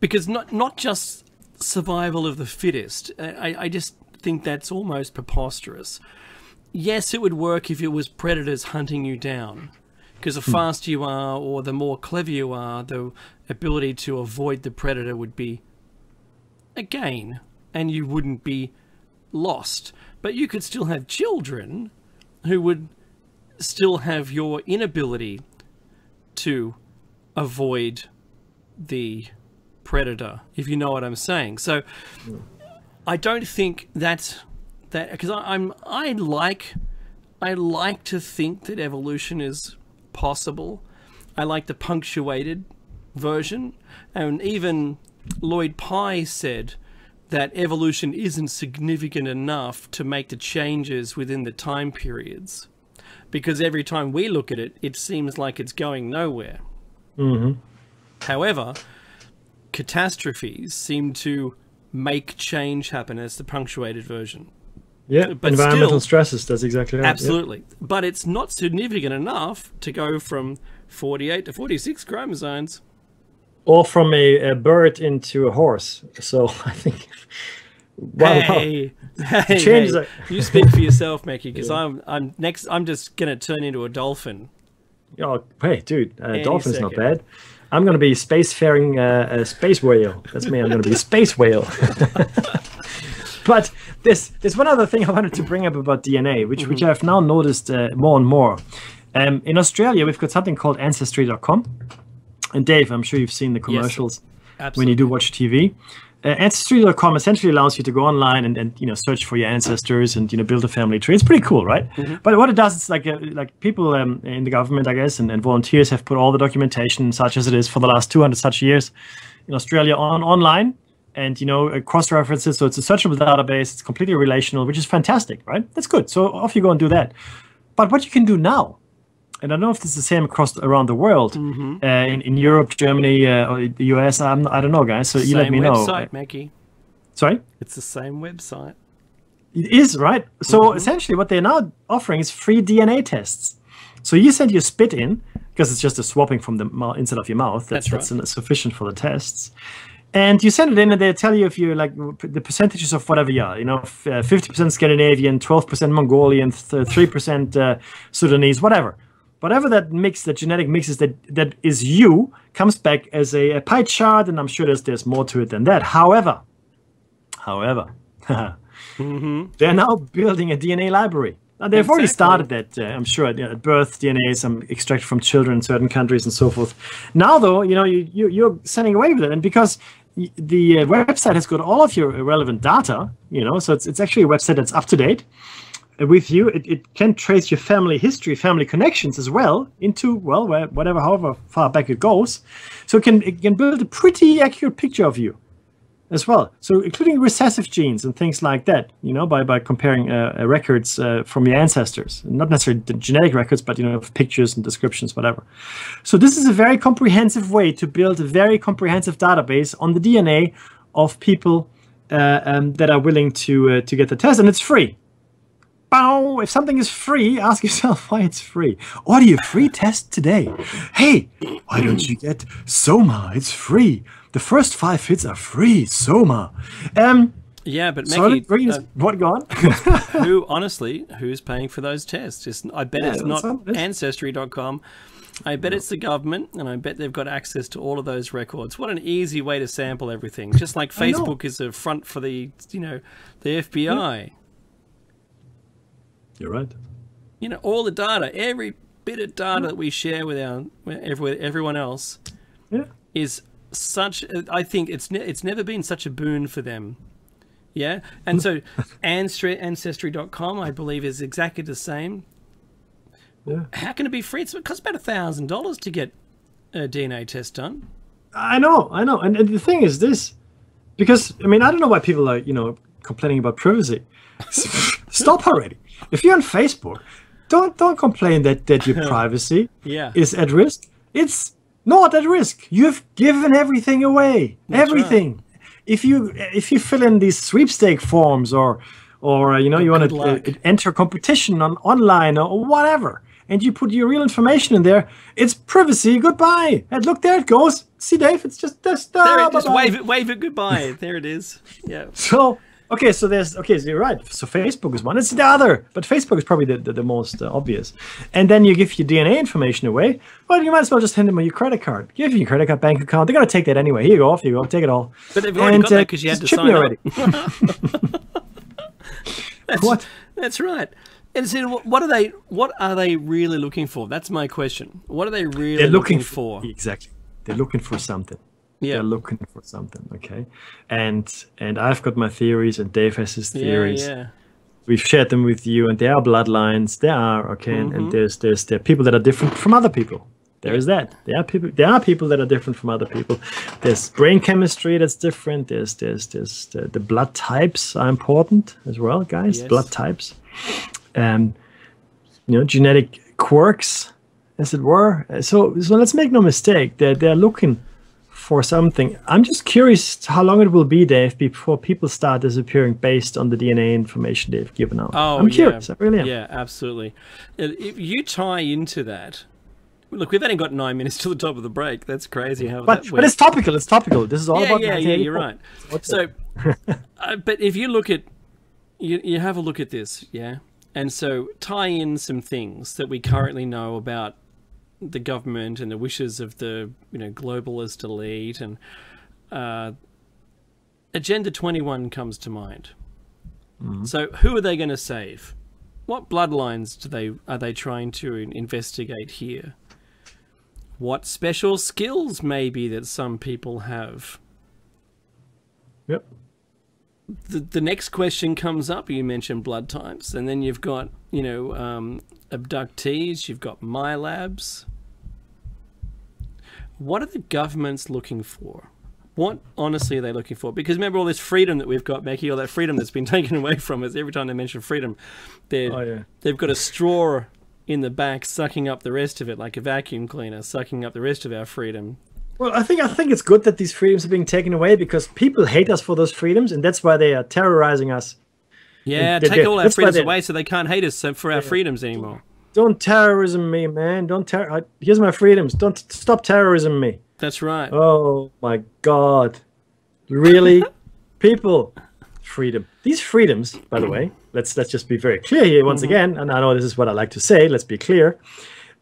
Because not just survival of the fittest. I just think that's almost preposterous. Yes, it would work if it was predators hunting you down, because the faster you are or the more clever you are, the ability to avoid the predator would be a gain, and you wouldn't be lost. But you could still have children who would still have your inability to avoid the predator, if you know what I'm saying. So I don't think that because I like to think that evolution is possible. I like the punctuated version, and even Lloyd Pye said that evolution isn't significant enough to make the changes within the time periods, because every time we look at it, it seems like it's going nowhere. However, catastrophes seem to make change happen as the punctuated version. Yeah, but environmental stresses, that's exactly right. Absolutely. Yep. But it's not significant enough to go from 48 to 46 chromosomes. Or from a bird into a horse. So I think... Hey, you speak for yourself, Mackie, because I'm just going to turn into a dolphin. Oh, hey, dude, dolphin's not bad. I'm going to be spacefaring a space whale. That's me. I'm going to be a space whale. But there's one other thing I wanted to bring up about DNA, which I've now noticed more and more. In Australia, we've got something called Ancestry.com. And Dave, I'm sure you've seen the commercials when you do watch TV. Ancestry.com essentially allows you to go online and search for your ancestors and build a family tree. It's pretty cool, right? But what it does, it's like people in the government, I guess, and volunteers have put all the documentation, such as it is for the last 200 such years in Australia, online, and cross references. So it's a searchable database. It's completely relational, which is fantastic, right? That's good. So off you go and do that. But what you can do now, and I don't know if this is the same around the world, in Europe, Germany, or the US. I don't know, guys. So you let me know. Same website, Mackie. Sorry? It's the same website. It is, right? So essentially what they're now offering is free DNA tests. So you send your spit in, because it's just a swapping from the inside of your mouth. That's right. Sufficient for the tests. And you send it in, and they tell you if you're like the percentages of whatever you are. 50% Scandinavian, 12% Mongolian, 3% Sudanese, whatever. Whatever that mix, that genetic mix is that is you, comes back as a pie chart, and I'm sure there's more to it than that. However, they're now building a DNA library. Now, they've already started that, I'm sure, at birth DNA, some extracted from children in certain countries and so forth. Now, though, you're sending away with it, and because the website has got all of your relevant data, so it's actually a website that's up to date with you. It can trace your family history, family connections as well into, however far back it goes. So it can build a pretty accurate picture of you as well. So including recessive genes and things like that, by comparing records from your ancestors, not necessarily the genetic records, but, pictures and descriptions, whatever. So this is a very comprehensive way to build a very comprehensive database on the DNA of people that are willing to get the test, and it's free. Bow! If something is free, ask yourself why it's free. Order your free test today. Hey, why don't you get Soma? It's free. The first 5 hits are free. Soma. Yeah, but Mackie, what go on? who's paying for those tests? I bet it's not Ancestry.com. I bet it's the government, and I bet they've got access to all of those records. What an easy way to sample everything. Just like Facebook is a front for the FBI. Yeah. You're right. All the data, every bit of data that we share with everyone else is such. I think it's never been such a boon for them. Yeah, and so Ancestry.com, I believe, is exactly the same. Yeah. How can it be free? It costs about $1,000 to get a DNA test done. I know, and the thing is this, because I don't know why people are complaining about privacy. Stop already. If you're on Facebook, don't complain that your privacy is at risk. It's not at risk. You've given everything away. That's everything. Right. If you fill in these sweepstake forms or you want to enter a competition online or whatever, and you put your real information in there, it's privacy. Goodbye. And look, there it goes. See, Dave, it's just this. There, just wave it goodbye. There it is. Yeah. So so you're right. So Facebook is one. It's the other, but Facebook is probably the most obvious. And then you give your DNA information away. Well, you might as well just hand them your credit card. Give them your credit card, bank account. They're going to take that anyway. Here you go. Off you go. Take it all. But they've already got that because you had to sign already. What? That's right. And so, what are they really looking for? That's my question. What are they really looking for? Exactly. They're looking for something. Yeah. They're looking for something, okay? And I've got my theories, and Dave has his theories. Yeah. We've shared them with you, and there are bloodlines. There are, okay? And there are people that are different from other people. There is that. There are people that are different from other people. There's brain chemistry that's different. There's the blood types are important as well, guys. Yes. Blood types. Genetic quirks, as it were. So let's make no mistake. They're looking for something. I'm just curious how long it will be, Dave, before people start disappearing based on the DNA information they've given out. Oh, I'm curious. I really am. Yeah, absolutely. If you tie into that, look, we've only got 9 minutes to the top of the break. That's crazy how that works. But it's topical. It's topical. This is all about. Yeah, you're right. So, but if you look at, you have a look at this, yeah, and so tie in some things that we currently know about the government and the wishes of the globalist elite, and Agenda 21 comes to mind. Mm-hmm. So who are they going to save? What bloodlines are they trying to investigate here? What special skills maybe that some people have? Yep. The next question comes up. You mentioned blood types, and then you've got abductees, you've got MyLabs. What are the governments looking for? What, honestly, are they looking for? Because remember all this freedom that we've got, Mackie, all that freedom that's been taken away from us. Every time they mention freedom, they've got a straw in the back sucking up the rest of it, like a vacuum cleaner sucking up the rest of our freedom. Well, I think it's good that these freedoms are being taken away, because people hate us for those freedoms, and that's why they are terrorizing us. Yeah, take all our freedoms away so they can't hate us for our freedoms anymore. Don't terrorism me, man. Here's my freedoms. Don't stop terrorism me. That's right. Oh my God. Really, people, freedom. These freedoms, by the way, let's just be very clear here once again, and I know this is what I like to say, let's be clear,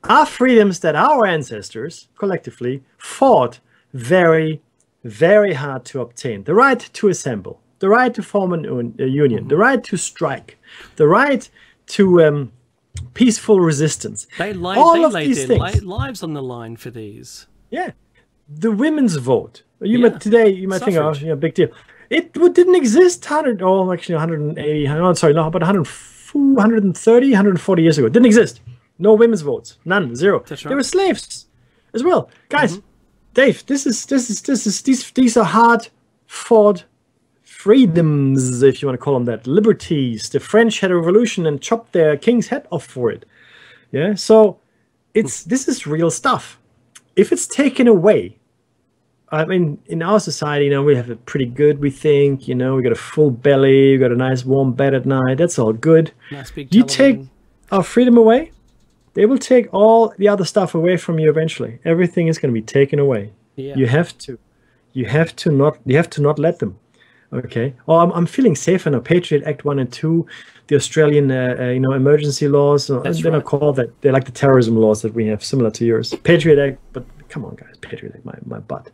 are freedoms that our ancestors collectively fought very, very hard to obtain. The right to assemble, the right to form a union, the right to strike, the right to peaceful resistance. They laid these their things. lives on the line for these. Yeah. The women's vote. You Yeah. might think, oh, Suffrage. yeah, big deal. It didn't exist 180, about 130, 140 years ago. It didn't exist. No women's votes. None. Zero. That's right. They were slaves as well. Guys, Dave, these are hard fought freedoms, if you want to call them that. Liberties. The French had a revolution and chopped their king's head off for it. Yeah. So this is real stuff. If it's taken away, I mean, in our society, we have it pretty good, we think, we got a full belly, we got a nice warm bed at night, that's all good. Nice big You take television. our freedom away, they will take all the other stuff away from you eventually. Everything is going to be taken away. Yeah. You have to not let them. Okay. Oh, I'm feeling safer now. Patriot Act 1 and 2, the Australian, emergency laws. That's they're not right. called that. They're like the terrorism laws that we have, similar to yours. Patriot Act, but come on, guys, Patriot Act, my butt.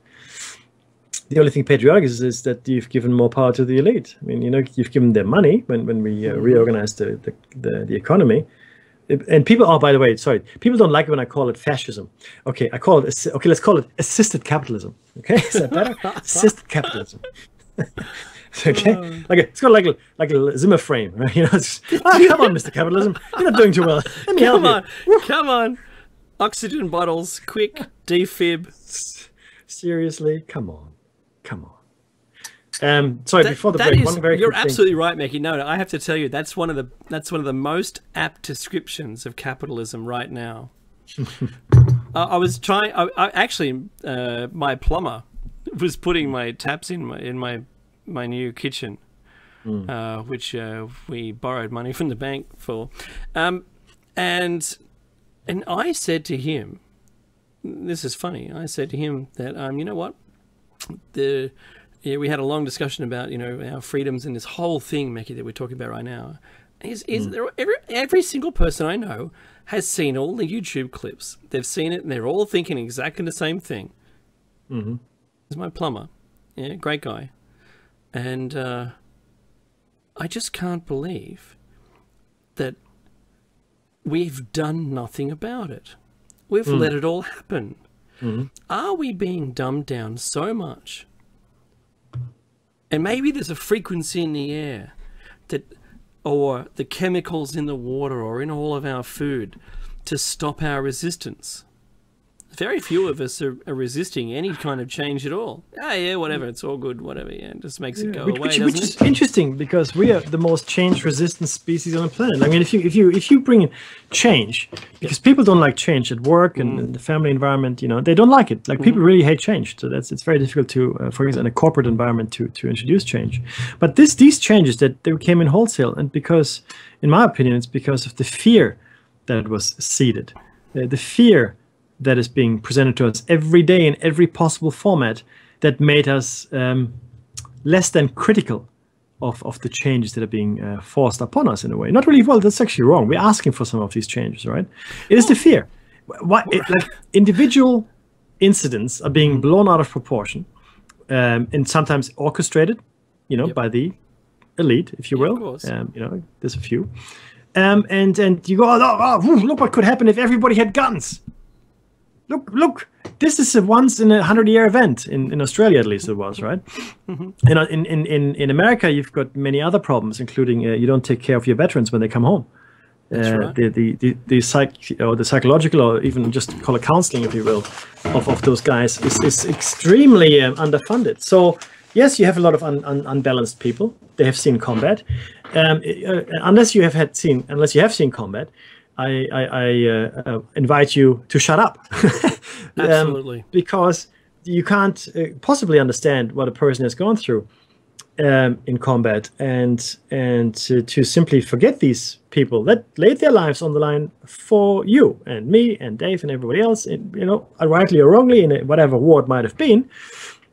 The only thing patriotic is that you've given more power to the elite. I mean, you've given them money when we reorganized the economy. And people, oh, by the way, sorry, people don't like it when I call it fascism. Okay, let's call it assisted capitalism. Okay, is that better? Assisted capitalism. Okay, it's got like a Zimmer frame, right? Come on, Mr. Capitalism, you're not doing too well. Let me help Come on. Oxygen bottles, quick, defib. you. Seriously, come on. Sorry, before the That break, is- one very you're quick thing. absolutely right, Mickey. No, I have to tell you, that's one of the most apt descriptions of capitalism right now. I was trying. My plumber was putting my taps in my new kitchen, which we borrowed money from the bank for, and I said to him, this is funny. I said to him that you know what, we had a long discussion about our freedoms and this whole thing, Mickey, that we're talking about right now. Every single person I know has seen all the YouTube clips. They've seen it and they're all thinking exactly the same thing. Mm-hmm. He's my plumber. Yeah, great guy. And I just can't believe that we've done nothing about it. We've let it all happen. Mm-hmm. Are we being dumbed down so much? And maybe there's a frequency in the air or the chemicals in the water or in all of our food to stop our resistance. Very few of us are resisting any kind of change at all. Yeah, whatever, it's all good, whatever. Yeah, it just makes it go away, Which doesn't is it? interesting because we are the most change-resistant species on the planet. I mean, if you bring in change, because people don't like change at work and in the family environment, they don't like it. Like people really hate change, so it's very difficult to, for example, in a corporate environment to introduce change. But these changes that they came in wholesale, and because, in my opinion, it's because of the fear that was seeded, the fear that is being presented to us every day in every possible format that made us less than critical of the changes that are being forced upon us in a way. Not really, well, that's actually wrong. We're asking for some of these changes, right? It is the fear. Individual incidents are being blown out of proportion and sometimes orchestrated, by the elite, if you will. Of course. There's a few. And you go, look what could happen if everybody had guns. Look, this is a once in 100-year event in Australia, at least it was, right? In America, you've got many other problems, including you don't take care of your veterans when they come home. That's right. The psychological, or even just call it counseling, if you will, of those guys is extremely underfunded. So yes, you have a lot of unbalanced people. They have seen combat. Unless you have seen combat, I invite you to shut up. Absolutely. Because you can't possibly understand what a person has gone through in combat, and to simply forget these people that laid their lives on the line for you and me and Dave and everybody else, rightly or wrongly, in whatever war it might have been,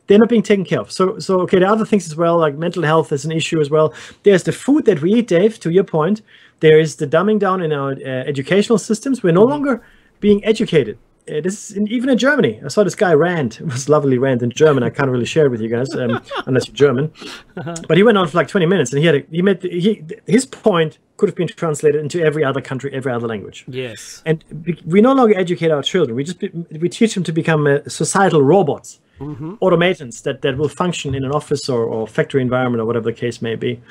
they're not being taken care of. So okay, there are other things as well, like mental health is an issue as well. There's the food that we eat, Dave, to your point. There is the dumbing down in our educational systems. We're no longer being educated. This is even in Germany. I saw this guy rant. It was a lovely rant in German. I can't really share it with you guys unless you're German. But he went on for like 20 minutes, and his point could have been translated into every other country, every other language. Yes. And we no longer educate our children. We teach them to become societal robots, automatons that will function in an office or factory environment or whatever the case may be.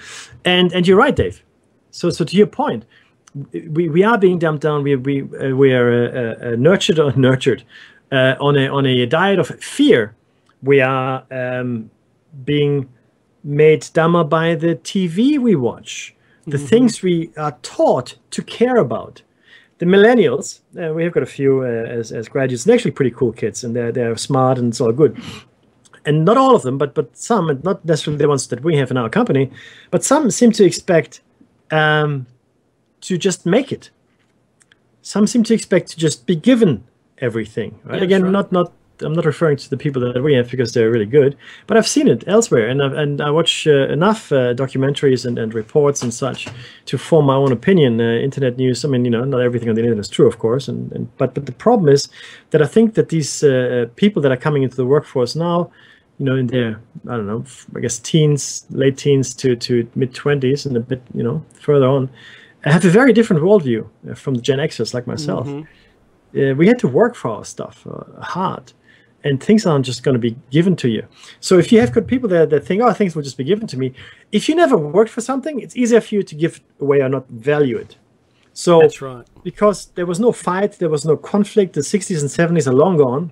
And you're right, Dave. So to your point, we are being dumped down. We are nurtured on a diet of fear. We are being made dumber by the TV we watch, the things we are taught to care about. The millennials, we have got a few as graduates, and actually pretty cool kids, and they're smart and it's all good. And not all of them, but some, and not necessarily the ones that we have in our company, but some seem to expect to just make it. Some seem to expect to just be given everything. Right? Yeah, Again, right. I'm not referring to the people that we have because they're really good, but I've seen it elsewhere, and I watch enough documentaries and reports and such to form my own opinion. Internet news. I mean, not everything on the internet is true, of course, but the problem is that I think that these people that are coming into the workforce now, in their, I don't know, I guess late teens to mid 20s and a bit, further on, have a very different worldview from the Gen Xers like myself. We had to work for our stuff hard, and things aren't just going to be given to you. So if you have good people that think, oh, things will just be given to me, if you never worked for something, it's easier for you to give away or not value it. So That's right. Because there was no fight, there was no conflict. The 60s and 70s are long gone.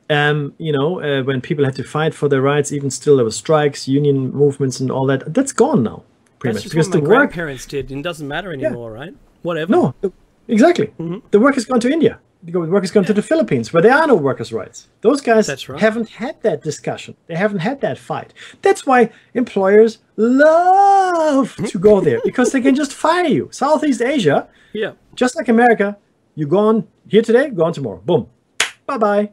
When people had to fight for their rights, even still there were strikes, union movements, and all that. That's gone now, pretty That's much. just what Because my grandparents did, and it doesn't matter anymore, right? Whatever. No, exactly. The work has gone to India. The work has gone to the Philippines, where there are no workers' rights. Those guys That's right. haven't had that discussion. They haven't had that fight. That's why employers love to go there, because they can just fire you. Southeast Asia, Yeah. just like America, you go on here today, go on tomorrow. Boom. Bye-bye.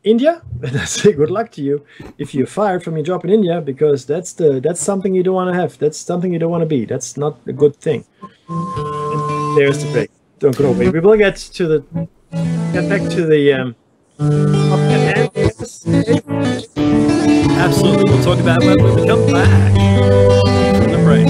India, I say good luck to you if you're fired from your job in India, because that's something you don't want to have. That's something you don't want to be. That's not a good thing. And there's the break. Don't go away. We will get back to the Absolutely. We'll talk about it when we come back from the break.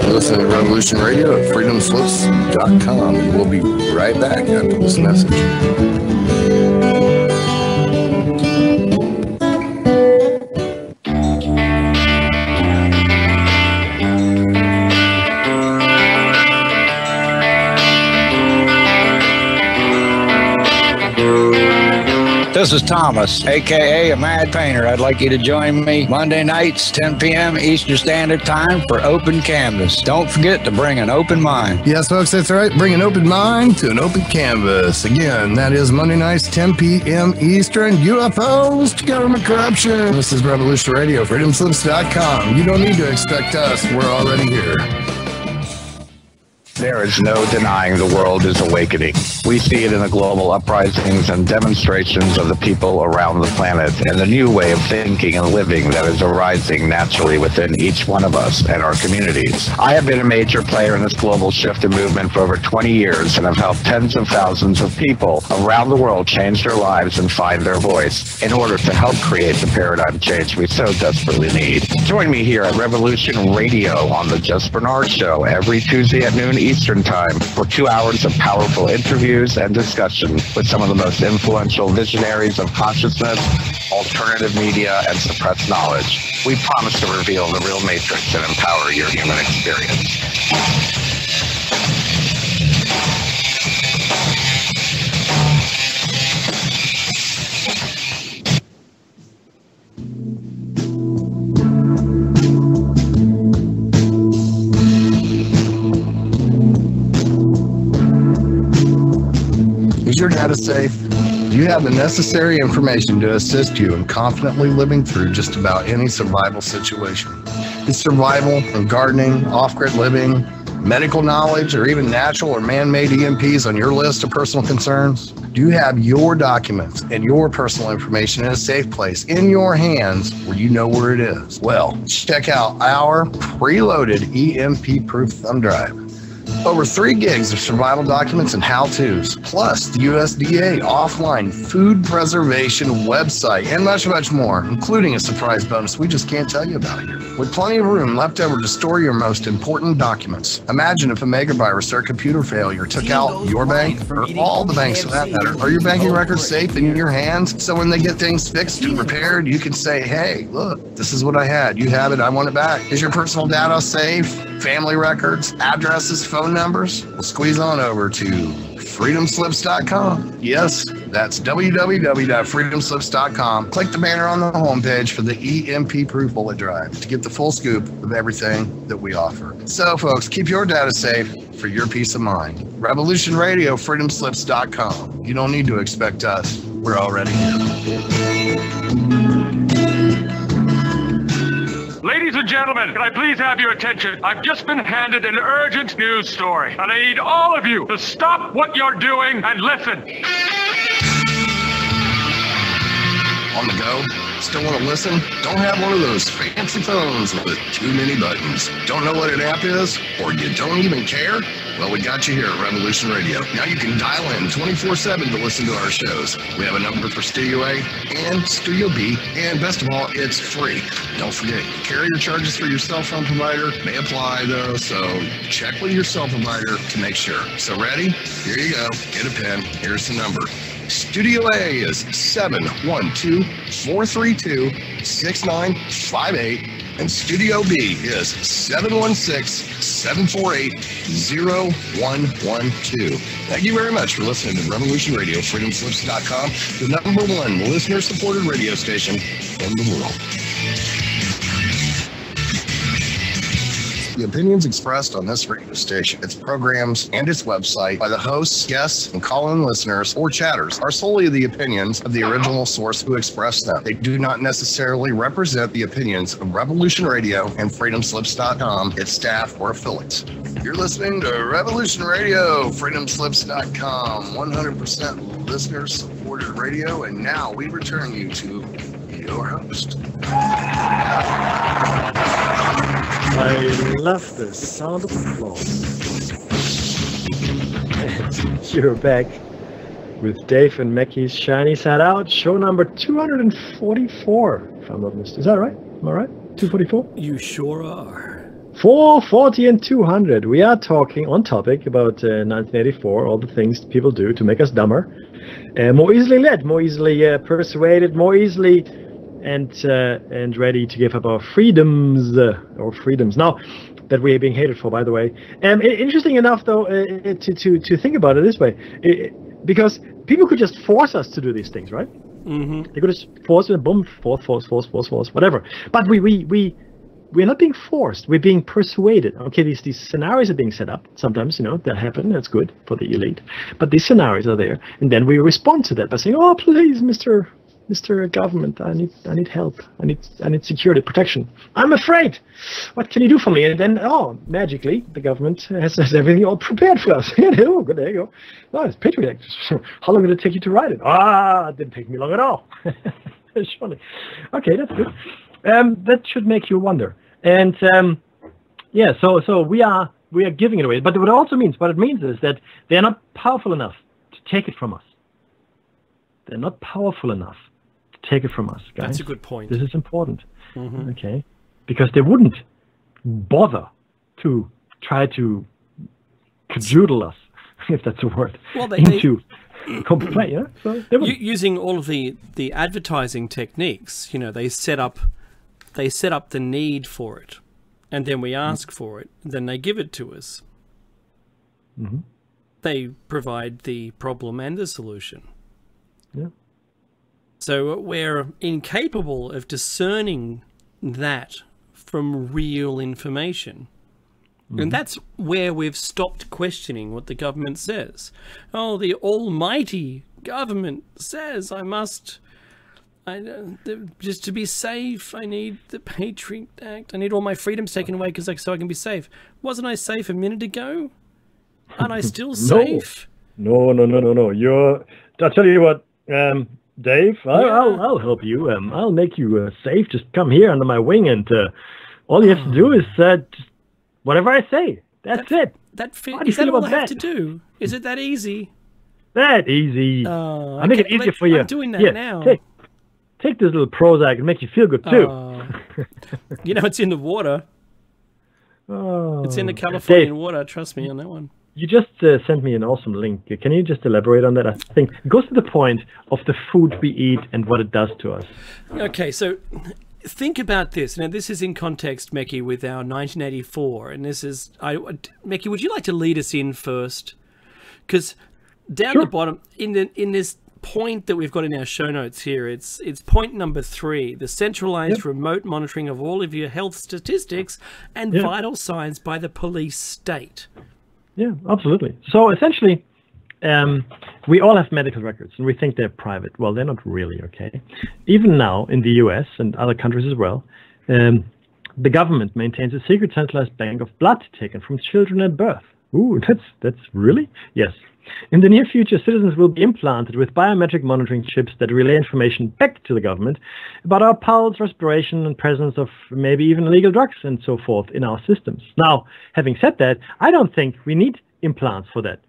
Listen to Revolution Radio at freedomslips.com. And we'll be right back after this message. This is Thomas, aka a Mad Painter. I'd like you to join me Monday nights, 10 p.m. Eastern Standard Time for Open Canvas. Don't forget to bring an open mind. Yes, folks, that's right. Bring an open mind to an open canvas. Again, that is Monday nights, 10 p.m. Eastern. UFOs to government corruption. This is Revolution Radio, freedomslips.com. You don't need to expect us. We're already here. There is no denying the world is awakening. We see it in the global uprisings and demonstrations of the people around the planet and the new way of thinking and living that is arising naturally within each one of us and our communities. I have been a major player in this global shift and movement for over 20 years and have helped tens of thousands of people around the world change their lives and find their voice in order to help create the paradigm change we so desperately need. Join me here at Revolution Radio on the Just Bernard Show every Tuesday at noon Eastern Time for 2 hours of powerful interviews and discussion with some of the most influential visionaries of consciousness, alternative media, and suppressed knowledge. We promise to reveal the real matrix and empower your human experience. your data safe? Do you have the necessary information to assist you in confidently living through just about any survival situation? Is survival and gardening, off-grid living, medical knowledge, or even natural or man-made EMPs on your list of personal concerns? Do you have your documents and your personal information in a safe place in your hands where you know where it is? Well, check out our preloaded EMP-proof thumb drive. Over 3 gigs of survival documents and how-tos, plus the USDA offline food preservation website, and much, much more, including a surprise bonus we just can't tell you about here. With plenty of room left over to store your most important documents. Imagine if a megavirus or computer failure took out your bank, or all the banks for that matter. Are your banking records safe in your hands? So when they get things fixed and repaired, you can say, hey, look, this is what I had. You have it. I want it back. Is your personal data safe? Family records, addresses, phone numbers? Well, squeeze on over to freedomslips.com. Yes, that's www.freedomslips.com. Click the banner on the homepage for the EMP-proof bullet drive to get the full scoop of everything that we offer. So, folks, keep your data safe for your peace of mind. Revolution Radio, freedomslips.com. You don't need to expect us. We're already here. Ladies and gentlemen, can I please have your attention? I've just been handed an urgent news story, and I need all of you to stop what you're doing and listen. On the go? Still want to listen? Don't have one of those fancy phones with too many buttons. Don't know what an app is? Or you don't even care? Well, we got you here at Revolution Radio. Now you can dial in 24/7 to listen to our shows. We have a number for Studio A and Studio B, and best of all, it's free. Don't forget, carrier charges for your cell phone provider may apply though, so check with your cell provider to make sure. So ready? Here you go. Get a pen. Here's the number. Studio A is 712-432-6958, and Studio B is 716-748-0112. Thank you very much for listening to Revolution Radio, freedomslips.com, the #1 listener-supported radio station in the world. The opinions expressed on this radio station, its programs, and its website by the hosts, guests, and call-in listeners or chatters are solely the opinions of the original source who expressed them. They do not necessarily represent the opinions of Revolution Radio and freedomslips.com, its staff, or affiliates. You're listening to Revolution Radio, freedomslips.com, 100% listener-supported radio, and now we return you to your host. I love the sound of applause. And you're back with Dave and Mackie's Shiny Side Out, show number 244, if I'm not mistaken. Is that right? Am I right? 244? You sure are. 440 and 200. We are talking on topic about 1984, all the things people do to make us dumber, more easily led, more easily persuaded, more easily and ready to give up our freedoms, now that we are being hated for, by the way. Interesting enough, though, to think about it this way, because people could just force us to do these things, right? Mm-hmm. They could just force it, boom, force, whatever. But we're not being forced. We're being persuaded. Okay, these scenarios are being set up. Sometimes, that happen. That's good for the elite. But these scenarios are there, and then we respond to that by saying, "Oh, please, Mr. Government, I need help. I need security, protection. I'm afraid. What can you do for me?" And then, magically, the government has everything all prepared for us. Oh, good, there you go. Oh, it's Patriot Act. How long did it take you to write it? It didn't take me long at all. Surely. Okay, that's good. That should make you wonder. And so we are giving it away. But what it means is that they're not powerful enough to take it from us. They're not powerful enough to take it from us, guys. That's a good point. This is important. Mm-hmm. Okay, because they wouldn't bother to try to cajole us, if that's a word, into complaint. Yeah, so using all of the advertising techniques, they set up the need for it, and then we ask for it, and then they give it to us. Mm-hmm. They provide the problem and the solution. Yeah. So we're incapable of discerning that from real information. And that's where we've stopped questioning what the government says. Oh, the almighty government says just to be safe, I need the Patriot Act. I need all my freedoms taken away so I can be safe. Wasn't I safe a minute ago? Aren't I still safe? No. I'll tell you what, Dave, I'll help you. I'll make you safe. Just come here under my wing, and all you have to do is just whatever I say. That's it. Is that all I have to do? Is it that easy? That easy. I'll make it easier for you. I'm doing that now. Take this little Prozac and make you feel good too. It's in the water. It's in the Californian water. Trust me on that one. You just sent me an awesome link. Can you just elaborate on that? I think it goes to the point of the food we eat and what it does to us. Okay, so think about this. Now, this is in context, Meki, with our 1984. And this is... Meki, would you like to lead us in first? Because down the bottom, in this point that we've got in our show notes here, it's point number 3, the centralized remote monitoring of all of your health statistics and vital signs by the police state. Yeah, absolutely. So essentially, we all have medical records, and we think they're private. Well, they're not really, okay? Even now, in the US and other countries as well, the government maintains a secret centralized bank of blood taken from children at birth. Ooh, that's really? Yes. In the near future, citizens will be implanted with biometric monitoring chips that relay information back to the government about our pulse, respiration, and presence of maybe even illegal drugs and so forth in our systems. Now, having said that, I don't think we need implants for that.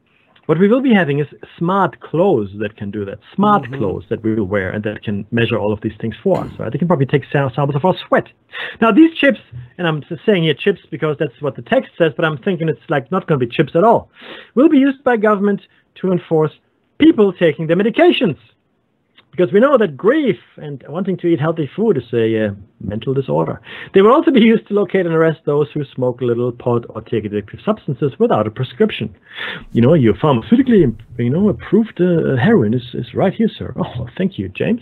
What we will be having is smart clothes that can do that. Smart clothes that we will wear and that can measure all of these things for us. Right? They can probably take samples of our sweat. Now, these chips, and I'm saying here chips because that's what the text says, but I'm thinking it's like not going to be chips at all, will be used by government to enforce people taking their medications. Because we know that grief and wanting to eat healthy food is a mental disorder. They will also be used to locate and arrest those who smoke a little pot or take addictive substances without a prescription. Your pharmaceutically, approved heroin is right here, sir. Oh, thank you, James.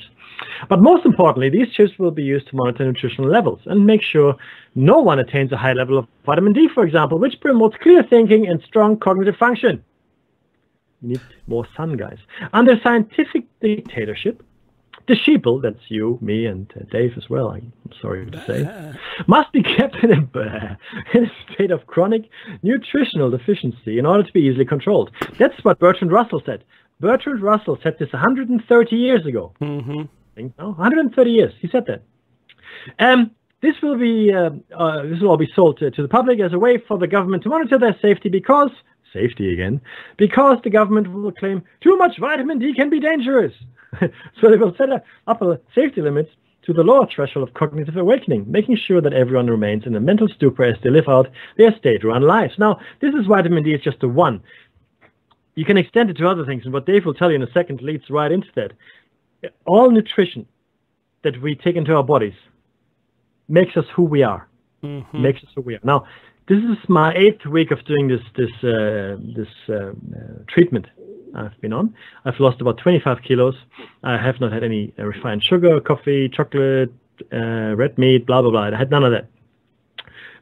But most importantly, these chips will be used to monitor nutritional levels and make sure no one attains a high level of vitamin D, for example, which promotes clear thinking and strong cognitive function. We need more sun, guys. Under scientific dictatorship, the sheeple, that's you, me, and Dave as well, I'm sorry to say, must be kept in a state of chronic nutritional deficiency in order to be easily controlled. That's what Bertrand Russell said. Bertrand Russell said this 130 years ago. I think, 130 years, he said that. This will all be sold to the public as a way for the government to monitor their safety because the government will claim too much vitamin D can be dangerous. So they will set up a safety limit to the lower threshold of cognitive awakening, making sure that everyone remains in a mental stupor as they live out their state-run lives. Now, this is vitamin D is just the one. You can extend it to other things, and what Dave will tell you in a second leads right into that. All nutrition that we take into our bodies makes us who we are. Makes us who we are. Now, this is my 8th week of doing this treatment I've been on. I've lost about 25 kilos. I have not had any refined sugar, coffee, chocolate, red meat, blah, blah, blah. I had none of that.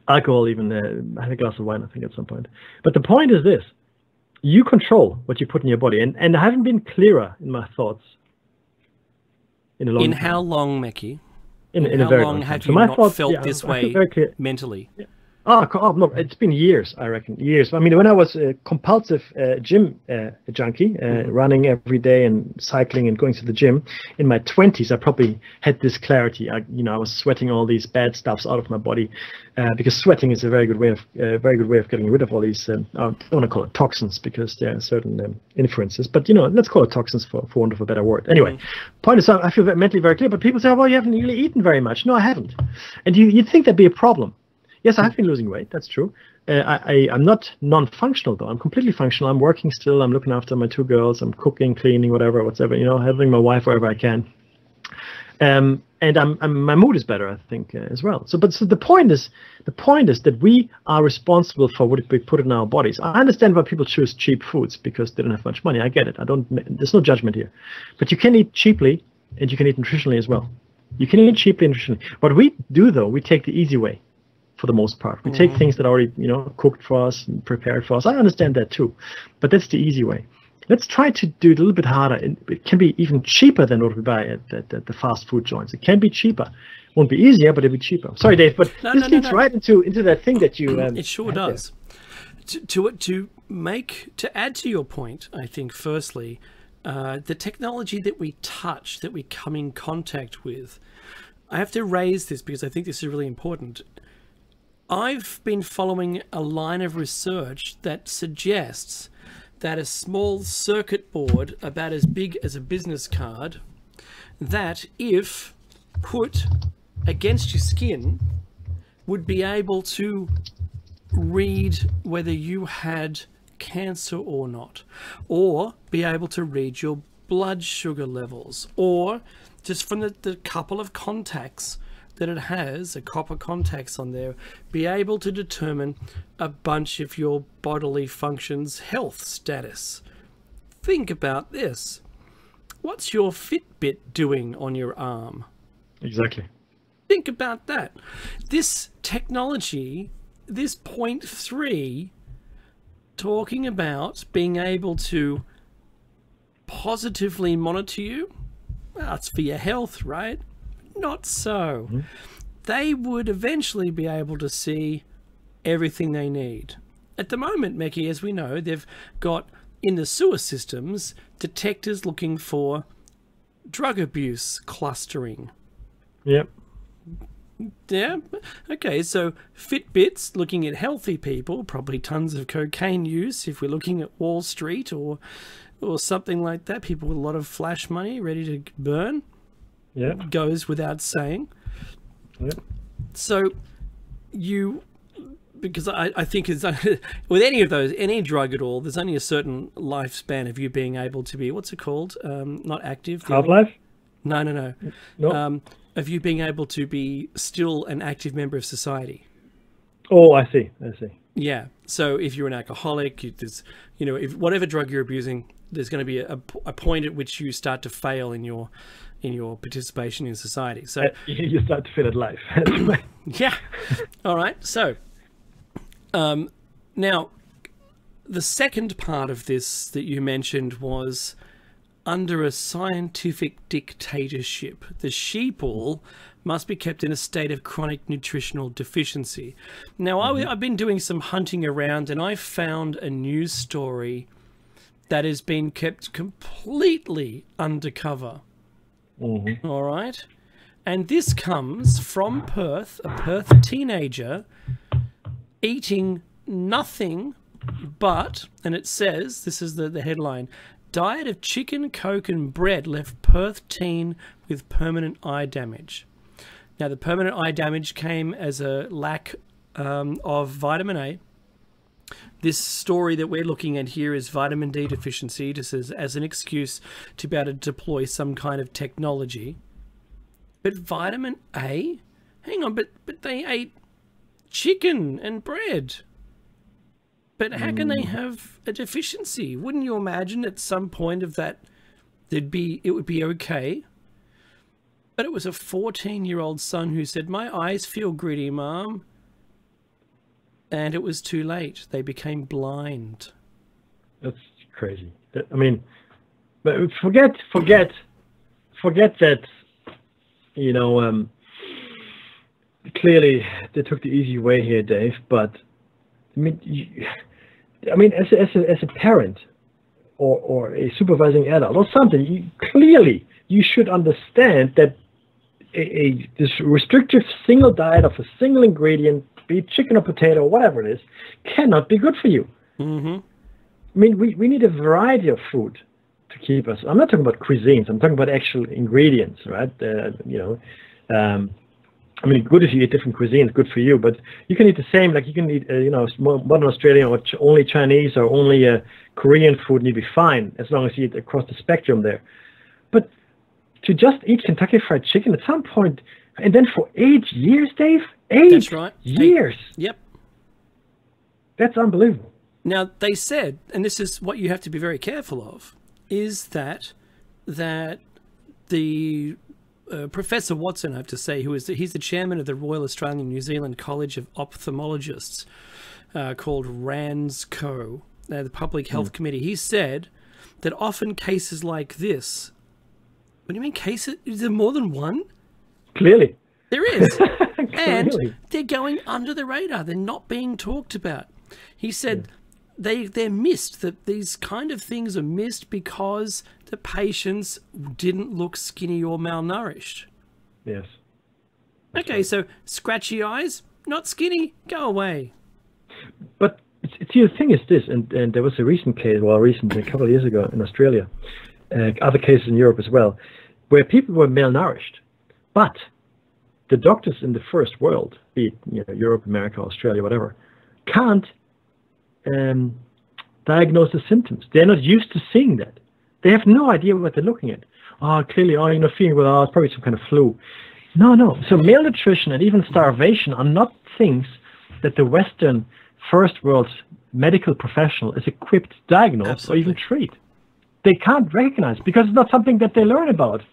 Alcohol even. I had a glass of wine, I think, at some point. But the point is this. You control what you put in your body. And I haven't been clearer in my thoughts in a long time. In how long, Meki? In a very long time. Have you not felt this way mentally? Yeah. Oh, look, it's been years, I reckon. Years. I mean, when I was a compulsive gym junkie, running every day and cycling and going to the gym, in my 20s, I probably had this clarity. I was sweating all these bad stuffs out of my body because sweating is a very good way of getting rid of all these, I don't want to call it toxins because there are certain influences, but, let's call it toxins for want of a better word. Anyway, point is, I feel mentally very clear, but people say, well, you haven't really eaten very much. No, I haven't. And you'd think that'd be a problem. Yes, I have been losing weight. That's true. I'm not non-functional, though. I'm completely functional. I'm working still. I'm looking after my 2 girls. I'm cooking, cleaning, whatever, helping my wife wherever I can. And my mood is better, I think, as well. So the point is that we are responsible for what we put in our bodies. I understand why people choose cheap foods because they don't have much money. I get it. There's no judgment here. But you can eat cheaply and you can eat nutritionally as well. You can eat cheaply and nutritionally. What we do, though, we take the easy way for the most part. We take things that are already, cooked for us and prepared for us. I understand that too, but that's the easy way. Let's try to do it a little bit harder. It can be even cheaper than what we buy at the fast food joints. It can be cheaper. It won't be easier, but it'll be cheaper. Sorry, Dave, but this leads right into that thing that you. It sure does. To add to your point, I think firstly, the technology that we touch, that we come in contact with, I have to raise this because I think this is really important. I've been following a line of research that suggests that a small circuit board about as big as a business card, that if put against your skin, would be able to read whether you had cancer or not, or be able to read your blood sugar levels, or just from the couple of contacts that it has, the copper contacts on there, be able to determine a bunch of your bodily functions, health status. Think about this. What's your Fitbit doing on your arm? Exactly. Think about that. This technology, this point 3, talking about being able to positively monitor you, well, it's for your health, right? Not so. They would eventually be able to see everything they need. At the moment, Meki, as we know, they've got in the sewer systems detectors looking for drug abuse clustering. Yep. Yeah. Okay, so Fitbits looking at healthy people, probably tons of cocaine use if we're looking at Wall Street or something like that, people with a lot of flash money ready to burn. Yeah. Goes without saying. Yep. So because I think it's, with any of those, any drug at all, there's only a certain lifespan of you being able to be, what's it called? Not active. Half-life? No. No. Of you being able to be still an active member of society. Oh, I see. Yeah. So if you're an alcoholic, there's, if whatever drug you're abusing, there's going to be a point at which you start to fail in your participation in society. So you start to feel at life. Yeah. All right. So now the second part of this that you mentioned was under a scientific dictatorship, the sheeple must be kept in a state of chronic nutritional deficiency. Now, I've been doing some hunting around and I found a news story that has been kept completely undercover. All right. And this comes from Perth, a Perth teenager eating nothing but, and it says, this is the headline, diet of chicken, coke and bread left Perth teen with permanent eye damage. Now, the permanent eye damage came as a lack of vitamin A. This story that we're looking at here is vitamin D deficiency, just as an excuse to be able to deploy some kind of technology. But vitamin A? Hang on, but they ate chicken and bread. But how can they have a deficiency? Wouldn't you imagine at some point of that it would be okay? But it was a 14-year-old son who said, "My eyes feel gritty, Mom." And it was too late. They became blind. That's crazy. I mean, but forget that, clearly they took the easy way here, Dave, but I mean, as a parent or a supervising adult or something, you should understand that this restrictive single diet of a single ingredient, be it chicken or potato or whatever it is, cannot be good for you. I mean, we need a variety of food to keep us. I'm not talking about cuisines. I'm talking about actual ingredients, right? I mean, good if you eat different cuisines, good for you, but you can eat the same, like you can eat, modern Australian or only Chinese or only Korean food and you'll be fine as long as you eat across the spectrum there. But to just eat Kentucky Fried Chicken at some point, and then for 8 years, Dave? 8 That's right. years. Yep. That's unbelievable. Now, they said, and this is what you have to be very careful of, is that the Professor Watson, I have to say, he's the chairman of the Royal Australian New Zealand College of Ophthalmologists, called RANZCO, the Public Health Committee. He said that often cases like this. What do you mean cases? Is there more than one? Clearly. There is. And they're going under the radar. They're not being talked about. He said they're missed, that these kind of things are missed because the patients didn't look skinny or malnourished. Yes. Okay, so scratchy eyes, not skinny, go away. But the thing is this, and there was a recent case, a couple of years ago in Australia, other cases in Europe as well, where people were malnourished, but the doctors in the first world, be it Europe, America, Australia, whatever, can't diagnose the symptoms. They're not used to seeing that. They have no idea what they're looking at. Clearly, you're not feeling well. It's probably some kind of flu. No. So malnutrition and even starvation are not things that the Western first world medical professional is equipped to diagnose or even treat. They can't recognize because it's not something that they learn about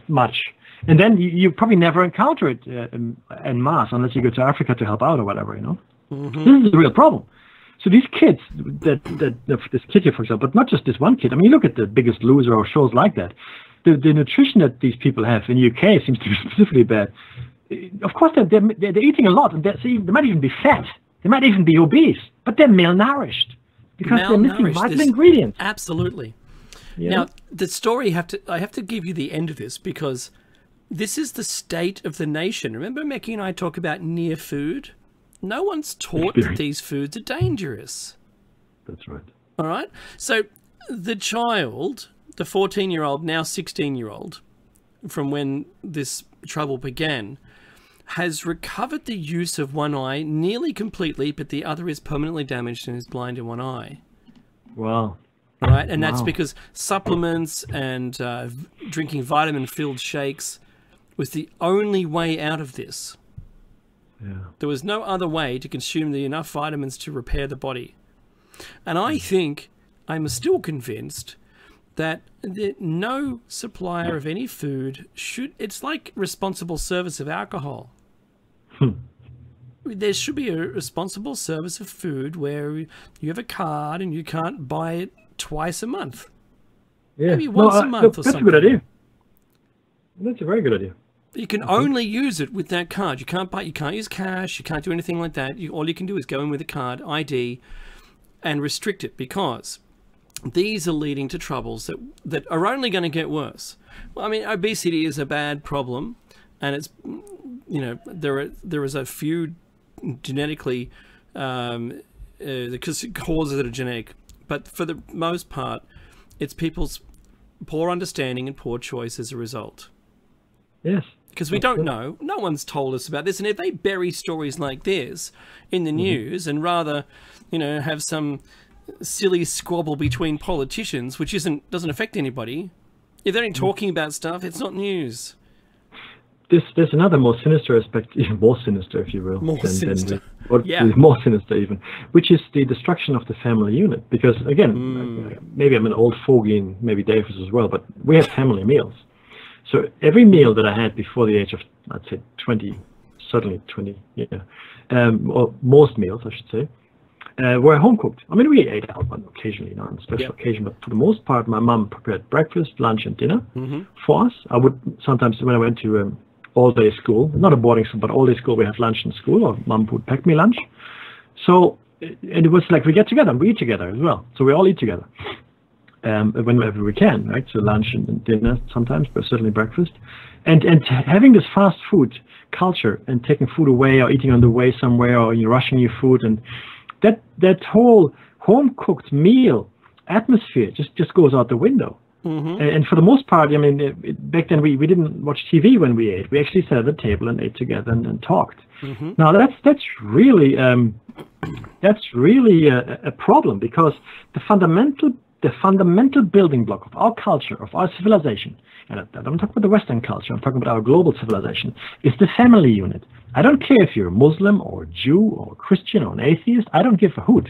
much. And then you probably never encounter it en masse unless you go to Africa to help out or whatever, This is a real problem. So these kids, this kid here, for example, but not just this one kid. I mean, you look at The Biggest Loser or shows like that. The nutrition that these people have in the UK seems to be specifically bad. Of course, they're eating a lot, and they might even be fat. They might even be obese, but they're malnourished because they're missing vital ingredients. Absolutely. Now, the story I have to give you the end of this because this is the state of the nation. Remember, Mecki and I talk about near food. No one's taught that these foods are dangerous. That's right. All right. So the child, the 14-year-old, now 16-year-old, from when this trouble began, has recovered the use of one eye nearly completely, but the other is permanently damaged and is blind in one eye. Wow. Right. And that's because supplements and drinking vitamin-filled shakes was the only way out of this. Yeah. There was no other way to consume enough vitamins to repair the body. And I think, I'm still convinced, that no supplier of any food it's like responsible service of alcohol. There should be a responsible service of food where you have a card and you can't buy it twice a month. Yeah. Maybe once a month or something. That's a good idea. That's a very good idea. You can only use it with that card. You can't use cash. You can't do anything like that. All you can do is go in with a card, ID, and restrict it because these are leading to troubles that are only going to get worse. Well, I mean, obesity is a bad problem, and it's there is a few genetically the causes that are genetic, but for the most part, it's people's poor understanding and poor choice as a result. Yes. Because we don't know. No one's told us about this. And if they bury stories like this in the news and rather, have some silly squabble between politicians, which doesn't affect anybody, if they're only talking about stuff, it's not news. There's another more sinister aspect, even more sinister, if you will. More sinister. More sinister even, which is the destruction of the family unit. Because, again, maybe I'm an old fogey, and maybe Davis as well, but we have family meals. So every meal that I had before the age of, I'd say 20, certainly 20, or most meals, I should say, were home cooked. I mean, we ate out occasionally, on a special occasion, but for the most part, my mom prepared breakfast, lunch, and dinner for us. I would sometimes, when I went to all-day school, not a boarding school, but all-day school, we had lunch in school, or mom would pack me lunch. So, and it was like we get together and we eat together as well. So we all eat together. Whenever we can, right? So lunch and dinner sometimes, but certainly breakfast. And having this fast food culture and taking food away or eating on the way somewhere or you're rushing your food, and that whole home-cooked meal atmosphere just goes out the window. And for the most part, I mean, back then we didn't watch TV when we ate. We actually sat at the table and ate together and talked. Now that's really a problem because the fundamental building block of our culture, of our civilization, and I don't talk about the Western culture, I'm talking about our global civilization, is the family unit. I don't care if you're a Muslim or a Jew or a Christian or an atheist, I don't give a hoot.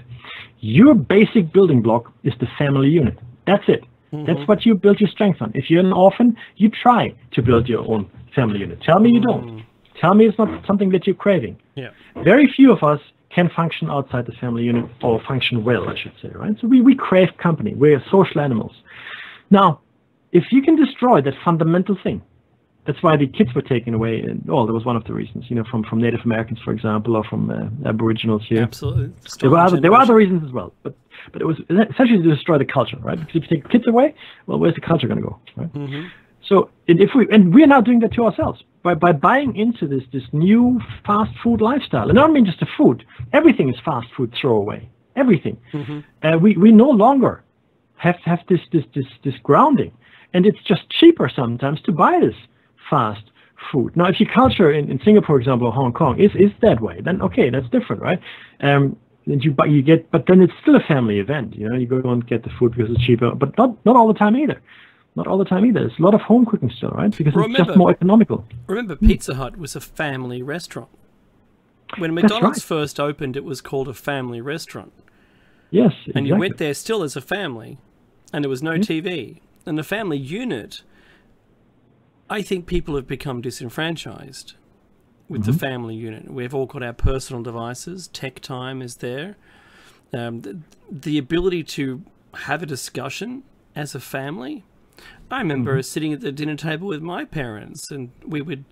Your basic building block is the family unit. That's it. That's what you build your strength on. If you're an orphan, you try to build your own family unit. Tell me you don't. Tell me it's not something that you're craving. Yeah. Very few of us can function outside the family unit, or function well, I should say, right? So we crave company. We're social animals. Now, if you can destroy that fundamental thing, that's why the kids were taken away. And that was one of the reasons, from Native Americans, for example, or from Aboriginals here. Absolutely. There were other reasons as well, but it was essentially to destroy the culture, right? Because if you take kids away, well, where's the culture going to go, right? Mm-hmm. So we're now doing that to ourselves by buying into this new fast food lifestyle, and I don't mean just the food. Everything is fast food throwaway. Everything. Mm-hmm. We no longer have this grounding, and it's just cheaper sometimes to buy this fast food. Now, if your culture in Singapore, for example, or Hong Kong is that way, then okay, that's different, right? But then it's still a family event. You go and get the food because it's cheaper, but not all the time either. Not all the time either. There's a lot of home cooking still, right? Because it's just more economical. Remember, Pizza Hut was a family restaurant. When McDonald's first opened, it was called a family restaurant. Yes, exactly. And you went there still as a family, and there was no TV. And the family unit, I think people have become disenfranchised with the family unit. We've all got our personal devices. Tech time is there. The ability to have a discussion as a family. I remember sitting at the dinner table with my parents, and we would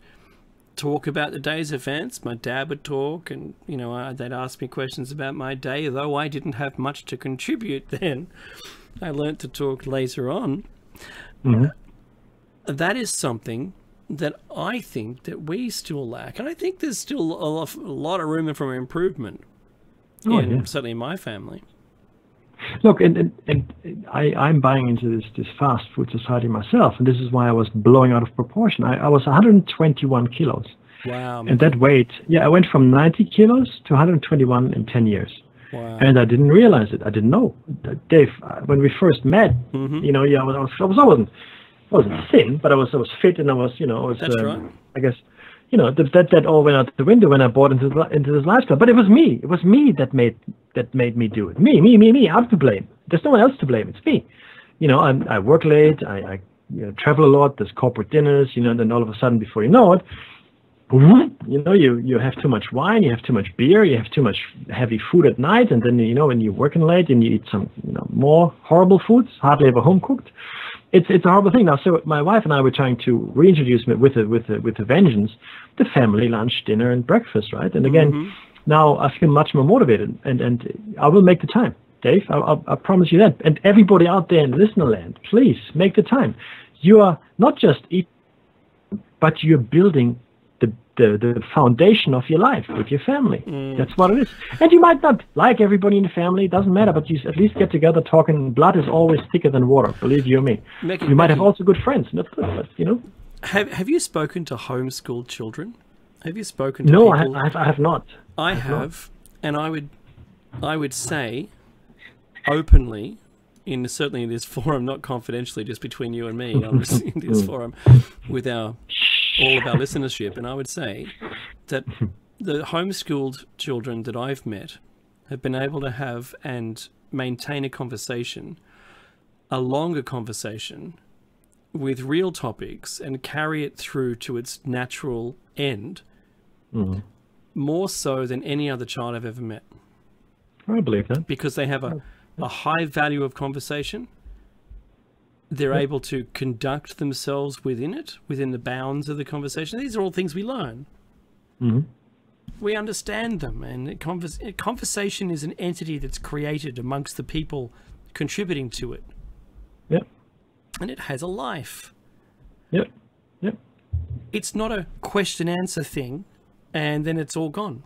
talk about the day's events. My dad would talk, and they'd ask me questions about my day, though I didn't have much to contribute then. I learnt to talk later on. That is something that I think that we still lack, and I think there's still a lot of room for improvement. Certainly in my family. Look, and I'm buying into this fast food society myself, and this is why I was blowing out of proportion. I was 121 kilos. Wow. And that weight, I went from 90 kilos to 121 in 10 years. Wow. And I didn't realize it. I didn't know. Dave, when we first met, I wasn't thin, but I was fit, and I was, That's right. I guess, that all went out the window when I bought into this lifestyle. But it was me. It was me that made me do it. Me. I'm to blame. There's no one else to blame. It's me. I work late. I travel a lot. There's corporate dinners. And then all of a sudden, before you know it, you have too much wine. You have too much beer. You have too much heavy food at night. And then when you're working late and you eat some more horrible foods, hardly ever home cooked. It's a horrible thing. Now, so my wife and I were trying to reintroduce with a vengeance the family lunch, dinner, and breakfast, right? And again, now I feel much more motivated, and I will make the time, Dave. I promise you that. And everybody out there in listener land, please make the time. You are not just eating, but you're building the foundation of your life with your family. That's what it is. And you might not like everybody in the family, it doesn't matter, but you at least get together talking. Blood is always thicker than water, believe you or me. You might have also good friends, that's good, but Have you spoken to homeschooled children? Have you spoken to people? No, I have not. I have, and I would say openly, certainly in this forum, not confidentially, just between you and me, in this forum, with all of our listenership, and I would say that the homeschooled children that I've met have been able to have and maintain a conversation, a longer conversation, with real topics and carry it through to its natural end, more so than any other child I've ever met. I believe that. Because they have a high value of conversation. They're able to conduct themselves within it, within the bounds of the conversation. These are all things we learn. We understand them, and conversation is an entity that's created amongst the people contributing to it. Yep. And it has a life. Yep. It's not a question-answer thing, and then it's all gone.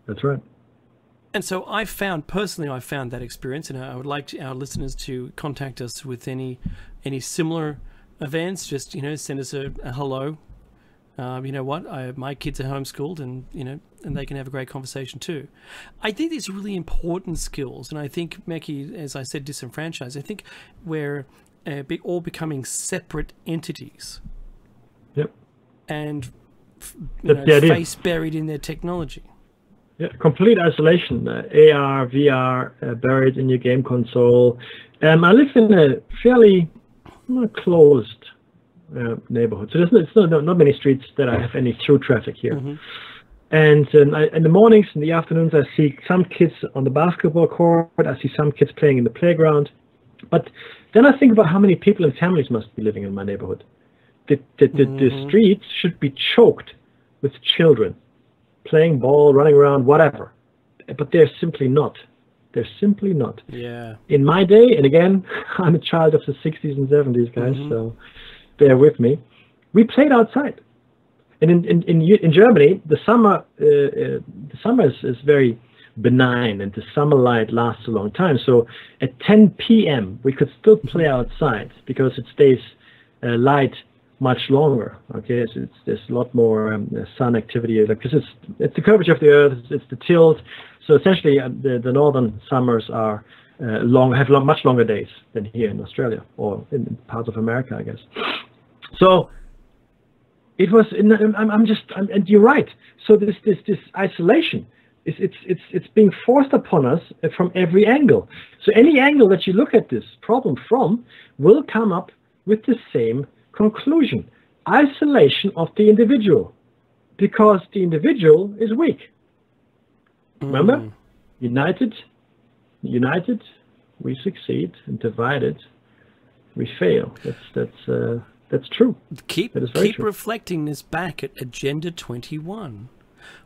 That's right. And so I found that experience, and I would like our listeners to contact us with any similar events. Just, send us a hello. My kids are homeschooled, and, and they can have a great conversation too. I think these are really important skills. And I think, Meki, as I said, disenfranchised, I think we're all becoming separate entities. Yep. And face buried in their technology. Yeah, complete isolation. AR, VR, buried in your game console. I live in a fairly closed neighborhood, so there's not many streets that I have any through traffic here. Mm-hmm. And in the mornings and the afternoons, I see some kids on the basketball court. I see some kids playing in the playground. But then I think about how many people and families must be living in my neighborhood. The streets should be choked with children playing ball, running around, whatever. But they're simply not. They're simply not. Yeah. In my day, and again, I'm a child of the 60s and 70s, guys, so bear with me. We played outside. And in Germany, the summer is very benign, and the summer light lasts a long time. So at 10 p.m. we could still play outside because it stays light much longer. Okay, there's a lot more sun activity because it's the curvature of the Earth, it's the tilt. So essentially, the northern summers are much longer days than here in Australia or in parts of America, I guess. So it was. And you're right. So this isolation. It's being forced upon us from every angle. So any angle that you look at this problem from will come up with the same conclusion: isolation of the individual, because the individual is weak. Remember, united, we succeed, and divided, we fail. That's true. Keep true. reflecting this back at Agenda 21.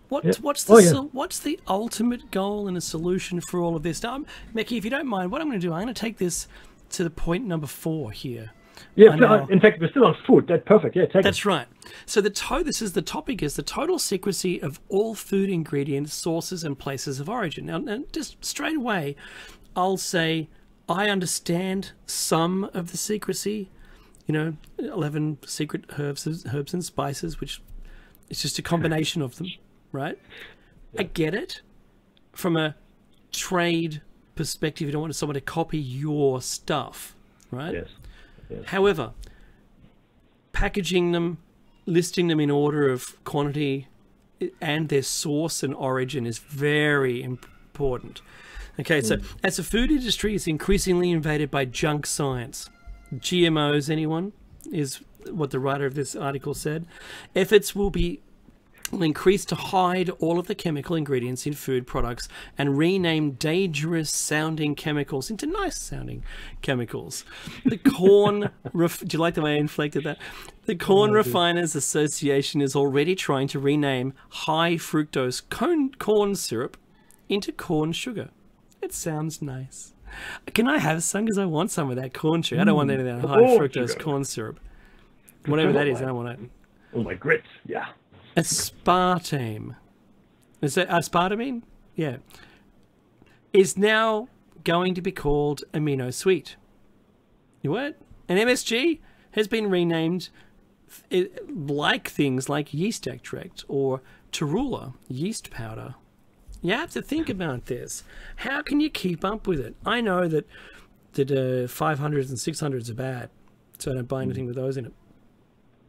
What's the ultimate goal and a solution for all of this? Now, Meki, if you don't mind, what I'm going to do, I'm going to take this to the point number 4 here. Yeah, in fact, we're still on food. That's perfect. Yeah, That's right. So the topic is the total secrecy of all food ingredients, sources, and places of origin. Now, just straight away, I'll say I understand some of the secrecy. 11 secret herbs and spices, which is just a combination of them, right? Yeah. I get it. From a trade perspective, you don't want someone to copy your stuff, right? Yes. However, packaging them, listing them in order of quantity and their source and origin is very important. Okay, so as the food industry is increasingly invaded by junk science, GMOs, anyone, is what the writer of this article said, efforts will increase to hide all of the chemical ingredients in food products and rename dangerous sounding chemicals into nice sounding chemicals. The corn, do you like the way I inflected that? The Corn Refiners Association is already trying to rename high fructose corn syrup into corn sugar. It sounds nice. Can I have some? Because I want some of that corn sugar. I don't want any of that high fructose corn syrup. Whatever that is, I don't want it. Oh, my grits, yeah. Aspartame. Is that aspartame? Yeah. Is now going to be called amino sweet. You what? And MSG has been renamed like things like yeast extract or Tarula, yeast powder. You have to think about this. How can you keep up with it? I know that 500s and 600s are bad, so I don't buy anything with those in it.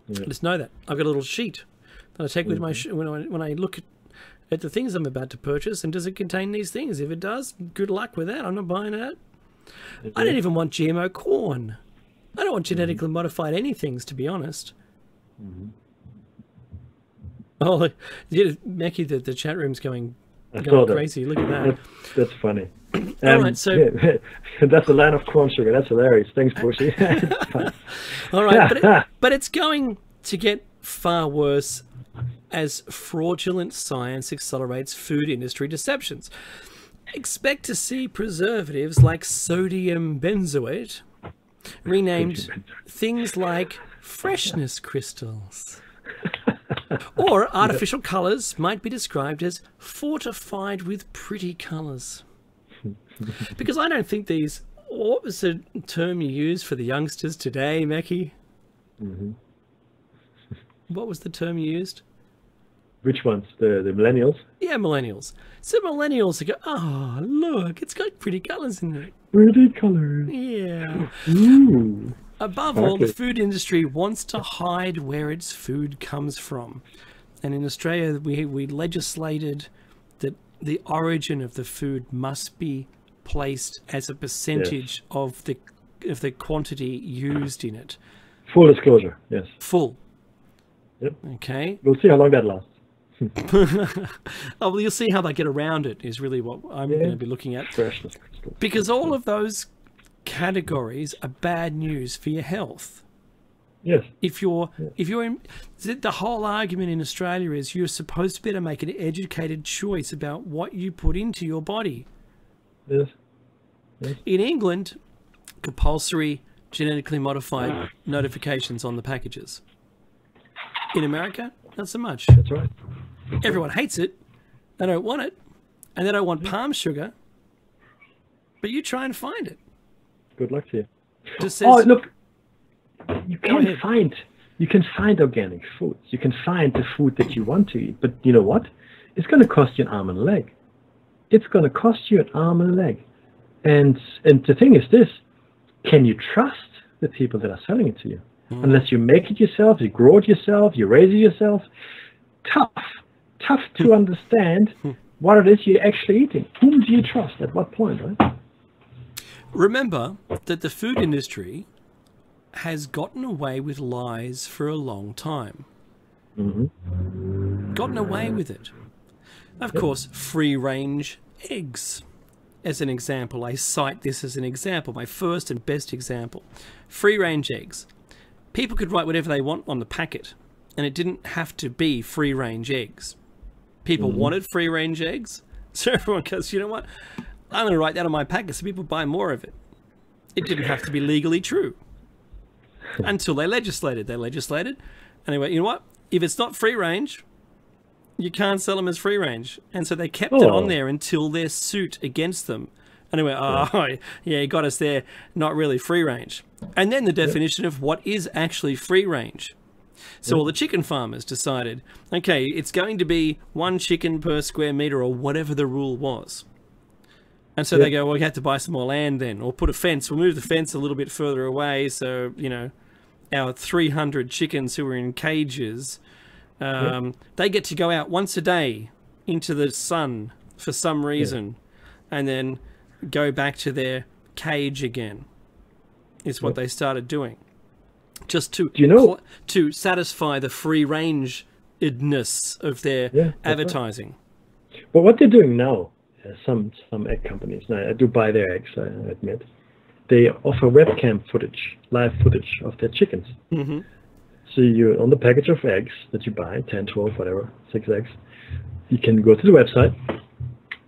Yeah. I just know that. I've got a little sheet that I take with my when I look at the things I'm about to purchase, and does it contain these things? If it does, good luck with that. I'm not buying it. I don't even want GMO corn. I don't want genetically modified anything, to be honest. Oh, yeah, Meki, the chat room's going crazy. Look at that. That's funny. All right, so that's the line of corn sugar. That's hilarious. Thanks, Bushy. All right, but it's going to get far worse as fraudulent science accelerates food industry deceptions. Expect to see preservatives like sodium benzoate renamed things like freshness crystals. Or artificial colours might be described as fortified with pretty colours. Because I don't think these... What was the term you used for the youngsters today, Meki? What was the term you used? Which ones? The millennials? Yeah, millennials. So millennials go, oh, look, it's got pretty colours in it. Pretty colours. Yeah. Ooh. Above all, the food industry wants to hide where its food comes from. And in Australia, we legislated that the origin of the food must be placed as a percentage of the quantity used in it. Full disclosure, yes. Full. Yep. Okay. We'll see how long that lasts. Oh, well, you'll see how they get around it is really what I'm going to be looking at. Freshness. Because all of those categories are bad news for your health. Yes. If you're in, the whole argument in Australia is you're supposed to be able to make an educated choice about what you put into your body. Yes. In England, compulsory genetically modified notifications on the packages. In America, not so much. That's right. Everyone hates it. They don't want it. And they don't want palm sugar. But you try and find it. Good luck to you. Just says, Oh, look. You can find organic foods. You can find the food that you want to eat. But you know what? It's going to cost you an arm and a leg. It's going to cost you an arm and a leg. And the thing is this. Can you trust the people that are selling it to you? Unless you make it yourself, you grow it yourself, you raise it yourself. Tough to understand what it is you're actually eating. Whom do you trust at what point, right? Remember that the food industry has gotten away with lies for a long time. Gotten away with it. Of course, free-range eggs. As an example, I cite this as an example, my first and best example. Free-range eggs. People could write whatever they want on the packet, and it didn't have to be free-range eggs. People wanted free-range eggs, so everyone goes, you know what? I'm going to write that on my packet so people buy more of it. It didn't have to be legally true. Until they legislated. They legislated, and they went, you know what? If it's not free-range, you can't sell them as free-range. And so they kept it on there until their suit against them. And they went, oh, yeah, you got us there, not really free-range. And then the definition of what is actually free-range. So all the chicken farmers decided, okay, it's going to be 1 chicken per square metre or whatever the rule was. And so they go, well, we have to buy some more land then, or put a fence. We'll move the fence a little bit further away so, you know, our 300 chickens who are in cages, they get to go out once a day into the sun for some reason and then go back to their cage again, is what they started doing. Just to to satisfy the free-range-ness of their advertising. Right. Well, what they're doing now, some egg companies, and I do buy their eggs, I admit, they offer webcam footage, live footage of their chickens. So you, on the package of eggs that you buy, 10, 12, whatever, 6 eggs, you can go to the website,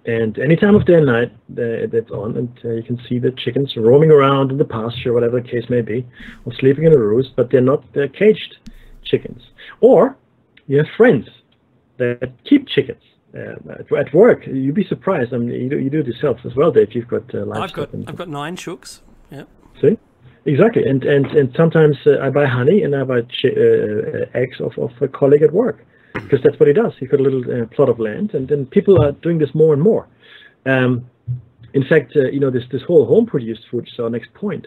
and any time of day and night that's on, and you can see the chickens roaming around in the pasture, whatever the case may be, or sleeping in a roost, but they're caged chickens. Or you have friends that keep chickens at work. You'd be surprised. I mean, you do it yourself as well, Dave. You've got livestock. I've got 9 chooks. Yeah. See, exactly. And sometimes I buy honey and I buy eggs of a colleague at work. Because that's what he does. He's got a little plot of land, and then people are doing this more and more. In fact, you know, this whole home-produced food is our next point,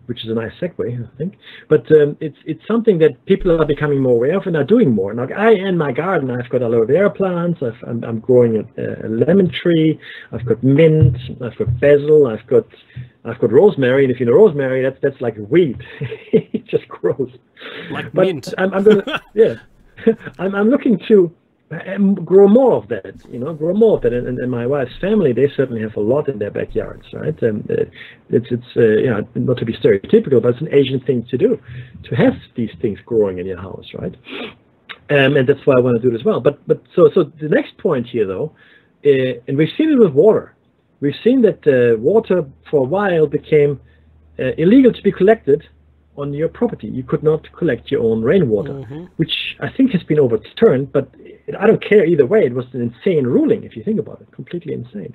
which is a nice segue, I think. But it's something that people are becoming more aware of and are doing more. Now, in my garden, I've got aloe vera plants. I'm growing a lemon tree. I've got mint. I've got basil. I've got rosemary. And if you know rosemary, that's like a weed. It just grows. Like mint. I'm gonna I'm looking to grow more of that, grow more of that. And my wife's family, they certainly have a lot in their backyards, right? It's not to be stereotypical, but it's an Asian thing to do, to have these things growing in your house, right? And that's why I want to do it as well. But so the next point here, though, and we've seen it with water. We've seen that water for a while became illegal to be collected on your property. You could not collect your own rainwater, which I think has been overturned, but I don't care either way. It was an insane ruling, if you think about it, completely insane.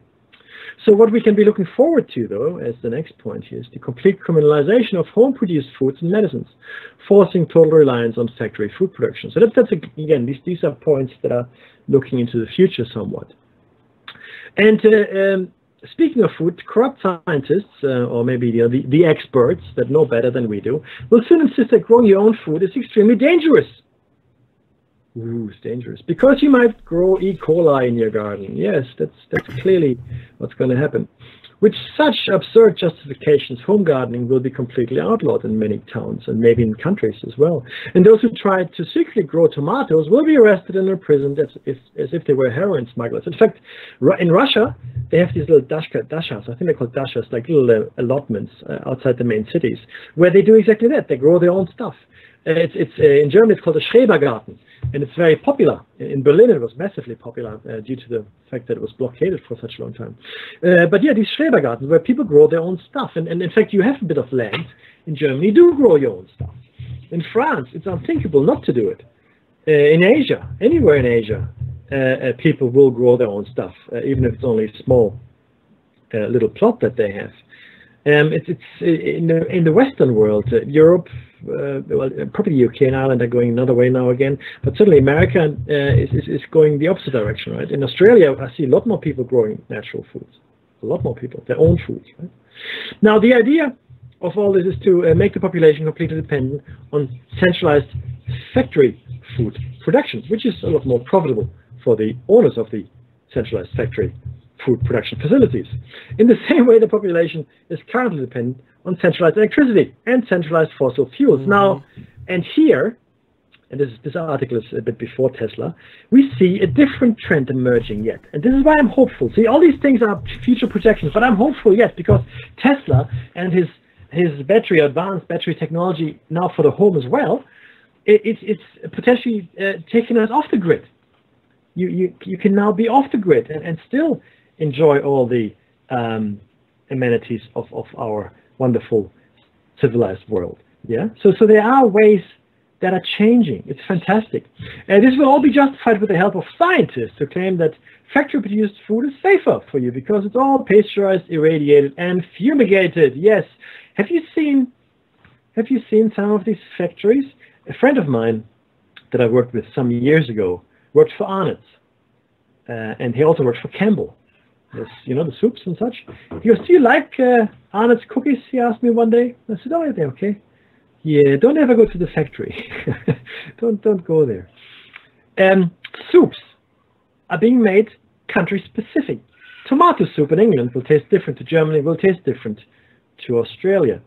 So what we can be looking forward to, though, as the next point here, is the complete criminalization of home-produced foods and medicines, forcing total reliance on factory food production. So that's again, these are points that are looking into the future somewhat. And speaking of food, corrupt scientists, or maybe the experts that know better than we do, will soon insist that growing your own food is extremely dangerous. Ooh, it's dangerous. Because you might grow E. coli in your garden. Yes, that's clearly what's going to happen. With such absurd justifications, home gardening will be completely outlawed in many towns and maybe in countries as well. And those who try to secretly grow tomatoes will be arrested and imprisoned as if they were heroin smugglers. In fact, in Russia, they have these little dashas, I think they're called dashas, like little allotments outside the main cities, where they do exactly that. They grow their own stuff. In Germany, it's called a Schrebergarten, and it's very popular. In Berlin, it was massively popular due to the fact that it was blockaded for such a long time. But yeah, these Schrebergartens where people grow their own stuff, and in fact, you have a bit of land in Germany. You do grow your own stuff. In France, it's unthinkable not to do it. In Asia, anywhere in Asia, people will grow their own stuff, even if it's only a small little plot that they have. It's in the Western world, Europe, well, probably the UK and Ireland are going another way now again, but certainly America is going the opposite direction, right? In Australia, I see a lot more people growing natural foods, a lot more people, their own foods, right? Now, the idea of all this is to make the population completely dependent on centralized factory food production, which is a lot more profitable for the owners of the centralized factory food production facilities. In the same way, the population is currently dependent on centralized electricity and centralized fossil fuels. Now, and here, and this article is a bit before Tesla, we see a different trend emerging yet. And this is why I'm hopeful. See, all these things are future projections, but I'm hopeful yet because Tesla and his advanced battery technology now for the home as well, it's potentially taking us off the grid. You can now be off the grid and still enjoy all the amenities of our wonderful civilized world. Yeah. So there are ways that are changing. It's fantastic. And this will all be justified with the help of scientists who claim that factory-produced food is safer for you because it's all pasteurized, irradiated, and fumigated. Yes. Have you seen some of these factories? A friend of mine that I worked with some years ago worked for Arnott's, and he also worked for Campbell. Yes, you know, the soups and such. He goes, "Do you like Arnott's cookies?" He asked me one day. I said, "Oh, they're okay." Yeah, don't ever go to the factory. don't go there. Soups are being made country specific. Tomato soup in England will taste different to Germany, will taste different to Australia.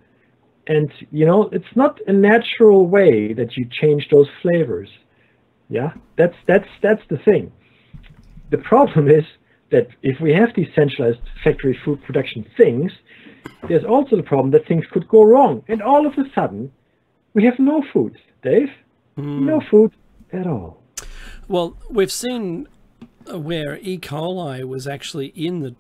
And, you know, it's not a natural way that you change those flavors. Yeah, that's the thing. The problem is that if we have these centralized factory food production things, there's also the problem that things could go wrong. And all of a sudden, we have no food, Dave. No food at all. Well, we've seen where E. coli was actually in the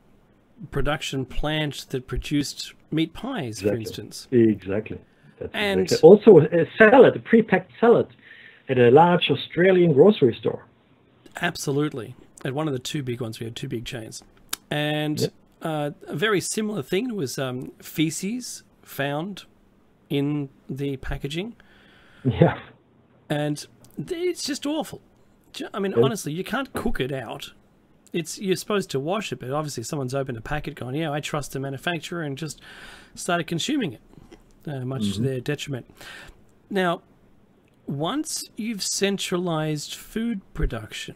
production plant that produced meat pies, for instance. Exactly. And also a salad, a pre-packed salad at a large Australian grocery store. Absolutely. At one of the two big ones, we had two big chains. And a very similar thing was feces found in the packaging. Yeah. And it's just awful. I mean, honestly, you can't cook it out. You're supposed to wash it, but obviously someone's opened a packet going, yeah, I trust the manufacturer, and just started consuming it, much to their detriment. Now, once you've centralized food production,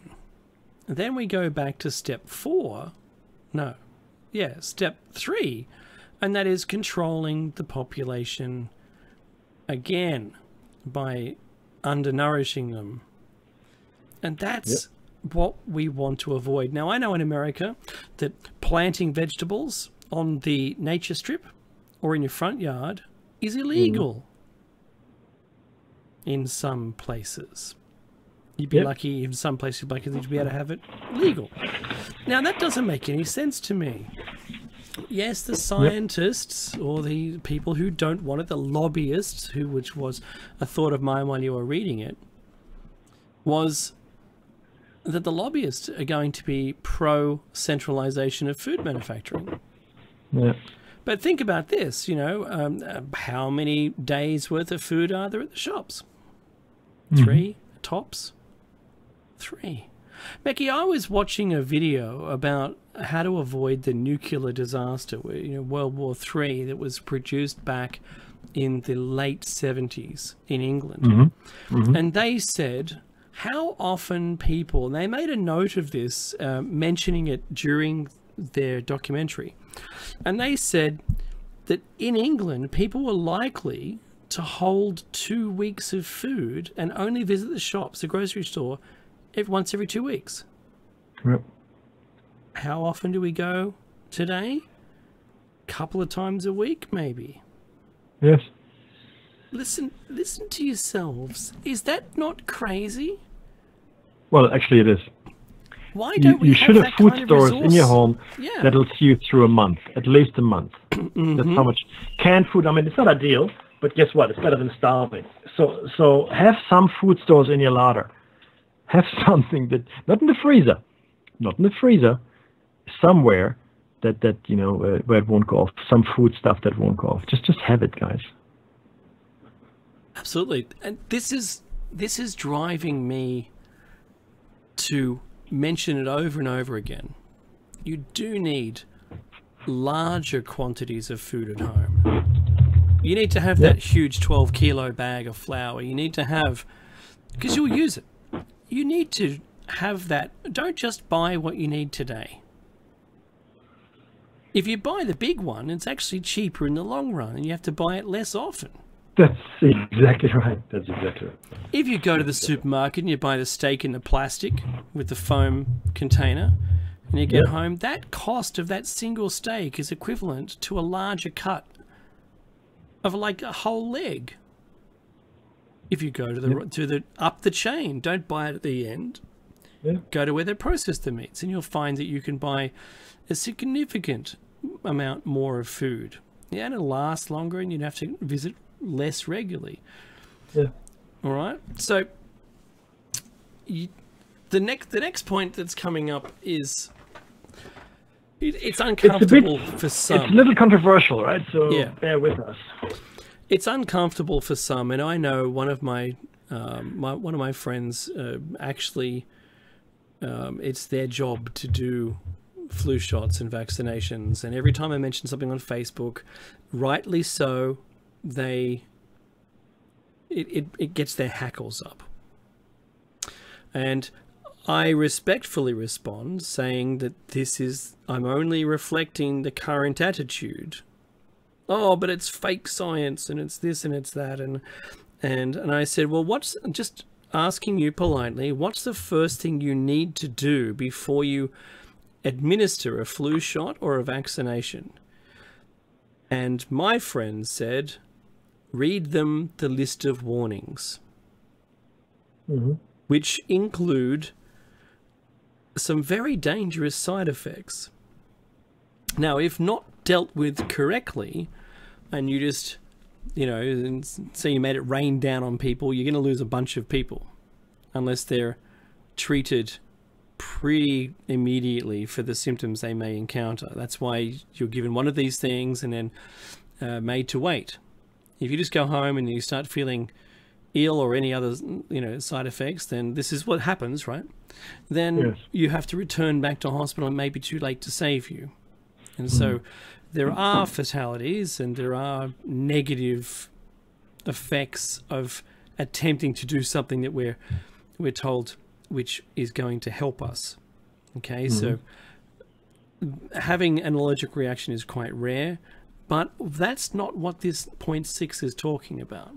then we go back to step 3, and that is controlling the population again by undernourishing them. And that's what we want to avoid. Now, I know in America that planting vegetables on the nature strip or in your front yard is illegal in some places. You'd be lucky in some places you'd be able to have it legal. Now, that doesn't make any sense to me. Yes, the scientists or the people who don't want it, the lobbyists, which was a thought of mine while you were reading it, was that the lobbyists are going to be pro-centralization of food manufacturing. Yeah. But think about this, you know, how many days worth of food are there at the shops? 3 tops? 3. Becky, I was watching a video about how to avoid the nuclear disaster, World War III, that was produced back in the late 70s in England. And they said how often people, and they made a note of this, mentioning it during their documentary, and they said that in England, people were likely to hold 2 weeks of food and only visit the shops, the grocery store, once every 2 weeks. Yep. How often do we go today? Couple of times a week, maybe. Yes. Listen to yourselves. Is that not crazy? Well, actually, it is. Why don't we you have should have that food kind of stores resource? in your home Yeah. that'll see you through a month, at least a month. That's how much canned food. I mean, it's not ideal, but guess what? It's better than starving. So have some food stores in your larder. Have something that not in the freezer, somewhere that where it won't go off. Some food stuff that won't go off. Just have it, guys. Absolutely. And this is driving me to mention it over and over again. You do need larger quantities of food at home. You need to have that huge 12-kilo bag of flour. You need to have, because you'll use it. You need to have that. Don't just buy what you need today. If you buy the big one, it's actually cheaper in the long run, and you have to buy it less often. That's exactly right. If you go to the supermarket and you buy the steak in the plastic with the foam container, and you get home, that cost of that single steak is equivalent to a larger cut of like a whole leg. If you go to the up the chain, don't buy it at the end. Yeah. Go to where they process the meats, and you'll find that you can buy a significant amount more of food. Yeah, and it'll last longer, and you'd have to visit less regularly. Yeah. All right. So the next point that's coming up is it's uncomfortable for some. It's a little controversial, right? So Yeah. bear with us. It's uncomfortable for some, and I know one of my friends actually it's their job to do flu shots and vaccinations, and every time I mention something on Facebook, rightly so, it gets their hackles up. And I respectfully respond saying that I'm only reflecting the current attitude. Oh, but it's fake science and it's this and it's that, and I said, well, just asking you politely, what's the first thing you need to do before you administer a flu shot or a vaccination? And my friend said, read them the list of warnings, which include some very dangerous side effects. Now, if not dealt with correctly, and you just, say you made it rain down on people, you're going to lose a bunch of people unless they're treated pretty immediately for the symptoms they may encounter. That's why you're given one of these things and then made to wait. If you just go home and you start feeling ill or any other, side effects, then this is what happens, right? Then you have to return back to hospital and it may be too late to save you. And so there are fatalities and there are negative effects of attempting to do something that we're told which is going to help us. Okay, so having an allergic reaction is quite rare, but that's not what this point 6 is talking about.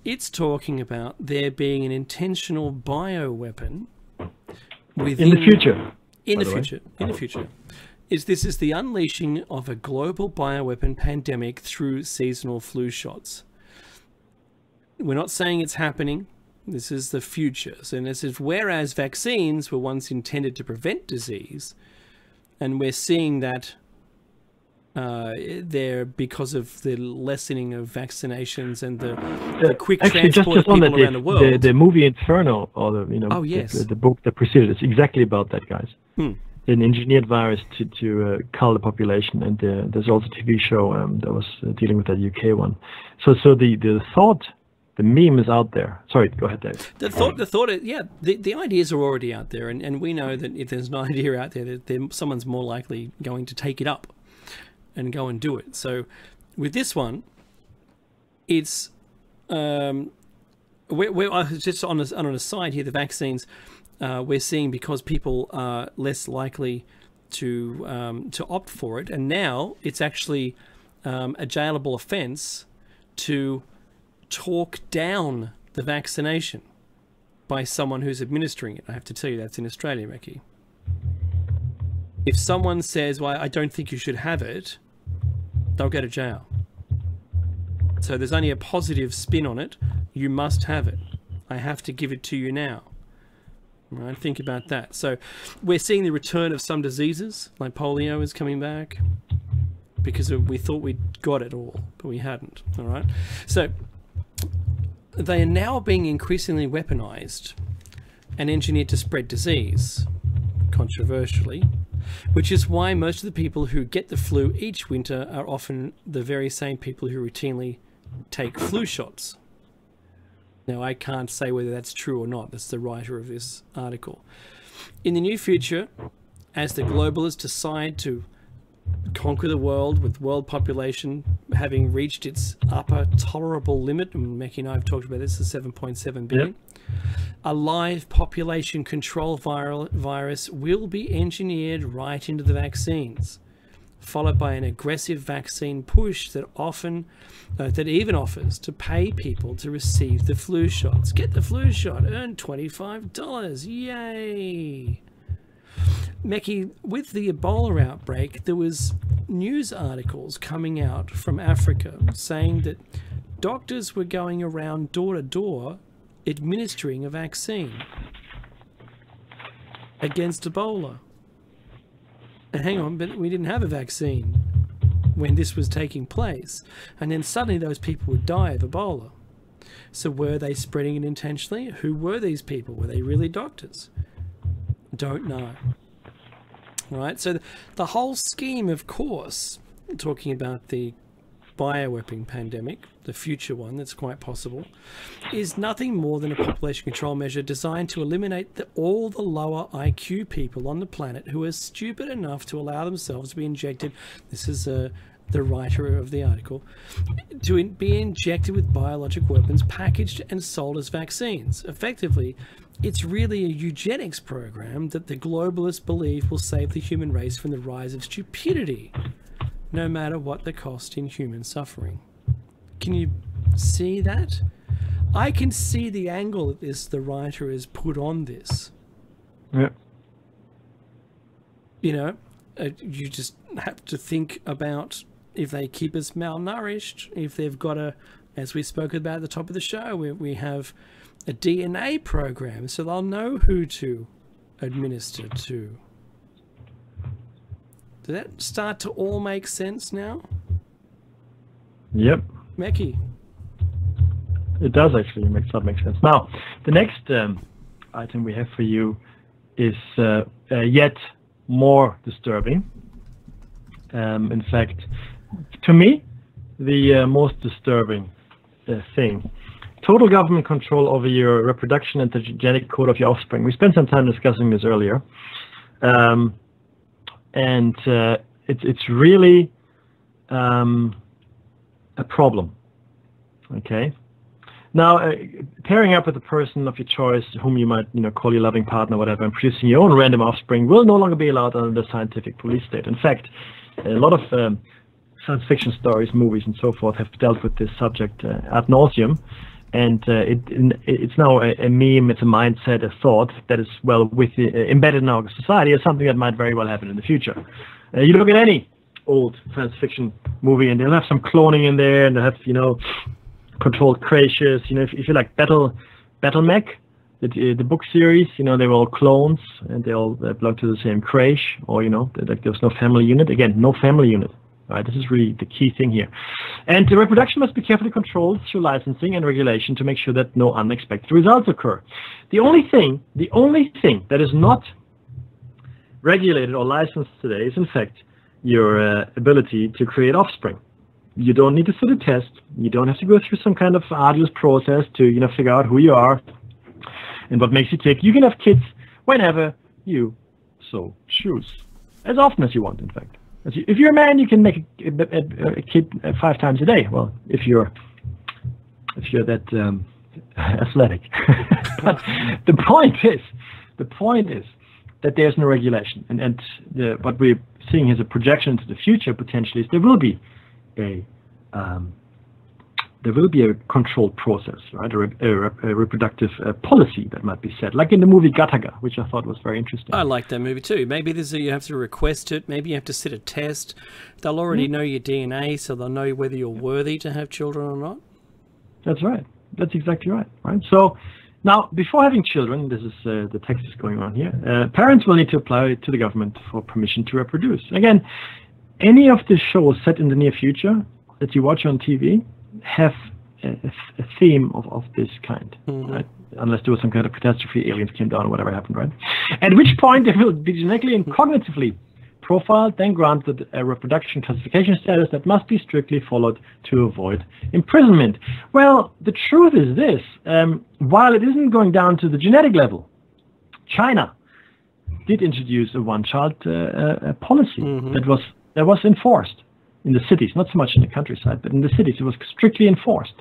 It's talking about there being an intentional bioweapon within, in the future. In the future. This is the unleashing of a global bioweapon pandemic through seasonal flu shots. We're not saying it's happening. This is the future. And this is whereas vaccines were once intended to prevent disease, and we're seeing that there because of the lessening of vaccinations and the quick transport of people around the world. The movie Inferno, or the book that preceded, it's exactly about that, guys. An engineered virus to cull the population, and there's also a TV show that was dealing with that UK one. So the thought, the meme is out there. Sorry, go ahead, Dave. The ideas are already out there, and we know that if there's an idea out there, that someone's more likely going to take it up and go and do it. So with this one, it's just on an aside here, the vaccines we're seeing because people are less likely to opt for it, and now it's actually a jailable offence to talk down the vaccination by someone who's administering it. I have to tell you that's in Australia, Mickey. If someone says, well, I don't think you should have it, they'll go to jail. So there's only a positive spin on it. You must have it. I have to give it to you now. Right? Think about that. So we're seeing the return of some diseases, like polio is coming back, because we thought we'd got it all, but we hadn't. All right. So they are now being increasingly weaponized and engineered to spread disease, controversially, which is why most of the people who get the flu each winter are often the very same people who routinely take flu shots. Now, I can't say whether that's true or not. That's the writer of this article. In the near future, as the globalists decide to conquer the world, with world population having reached its upper tolerable limit, and Mekki and I have talked about this, is 7.7 billion, a live population control virus will be engineered right into the vaccines, followed by an aggressive vaccine push that even offers to pay people to receive the flu shots. Get the flu shot, earn $25. Yay! Mekki, with the Ebola outbreak, there was news articles coming out from Africa saying that doctors were going around door to door administering a vaccine against Ebola. And hang on, but we didn't have a vaccine when this was taking place. And then suddenly those people would die of Ebola. So were they spreading it intentionally? Who were these people? Were they really doctors? Don't know. Right? So the whole scheme, of course, talking about the bioweapon pandemic, the future one that's quite possible, is nothing more than a population control measure designed to eliminate all the lower IQ people on the planet who are stupid enough to allow themselves to be injected. This is the writer of the article, to be injected with biologic weapons packaged and sold as vaccines. Effectively, it's really a eugenics program that the globalists believe will save the human race from the rise of stupidity, no matter what the cost in human suffering. Can you see that? I can see the angle that the writer has put on this. Yeah. You know, you just have to think about if they keep us malnourished, if they've got as we spoke about at the top of the show, we have a DNA program, so they'll know who to administer to. Does that start to all make sense now? Yep. Mekki? It does actually make sense. Now, the next item we have for you is yet more disturbing. In fact, to me, the most disturbing thing. Total government control over your reproduction and the genetic code of your offspring. We spent some time discussing this earlier. And it's really a problem. Okay. Now, pairing up with a person of your choice, whom you might, call your loving partner, whatever, and producing your own random offspring will no longer be allowed under the scientific police state. In fact, a lot of science fiction stories, movies, and so forth have dealt with this subject ad nauseum. And it's now a meme, it's a mindset, a thought that is embedded in our society as something that might very well happen in the future. You look at any old science fiction movie, and they'll have some cloning in there, and they'll have controlled creatures. If you like Battle Mech, the book series, they were all clones, and they all belong to the same creche, or there was no family unit. Again, no family unit. Right, this is really the key thing here. And the reproduction must be carefully controlled through licensing and regulation to make sure that no unexpected results occur. The only thing that is not regulated or licensed today is, in fact, your ability to create offspring. You don't need to sit a test. You don't have to go through some kind of arduous process to, figure out who you are and what makes you tick. You can have kids whenever you so choose, as often as you want, in fact. If you're a man, you can make a kid 5 times a day. Well, if you're that athletic. But the point is that there's no regulation, and what we're seeing as a projection into the future potentially is there will be a controlled process, right? A reproductive policy that might be set, like in the movie Gattaca, which I thought was very interesting. I like that movie too. Maybe you have to request it. Maybe you have to set a test. They'll already know your DNA, so they'll know whether you're worthy to have children or not. That's right. That's exactly right. Right. So now, before having children, this is the text is going on here. Parents will need to apply to the government for permission to reproduce. Again, any of the shows set in the near future that you watch on TV have a theme of this kind, right? Unless there was some kind of catastrophe, aliens came down or whatever happened, right? At which point they will be genetically and cognitively profiled, then granted a reproduction classification status that must be strictly followed to avoid imprisonment. Well, the truth is this, while it isn't going down to the genetic level, China did introduce a one-child policy that was enforced in the cities, not so much in the countryside, but in the cities it was strictly enforced,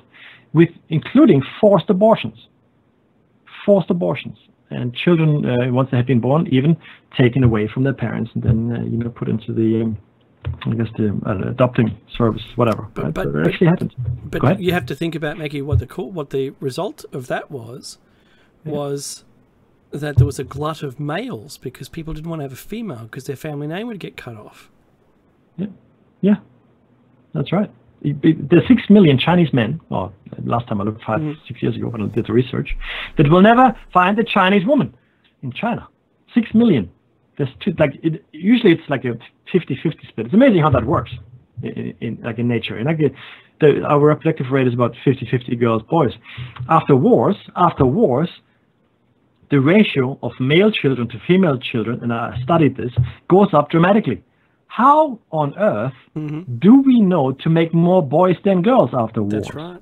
with including forced abortions, and children once they had been born, even taken away from their parents and then put into the adopting service, whatever. But it actually happened. But you have to think about, Maggie, what the result of that was that there was a glut of males because people didn't want to have a female because their family name would get cut off. Yeah, that's right. The 6 million Chinese men, or last time I looked 5-6 years ago when I did the research, that will never find a Chinese woman in China. 6 million. There's usually it's like a 50-50 split. It's amazing how that works in nature. And our reproductive rate is about 50-50 girls, boys. After wars, the ratio of male children to female children, and I studied this, goes up dramatically. How on earth do we know to make more boys than girls after wars? That's right.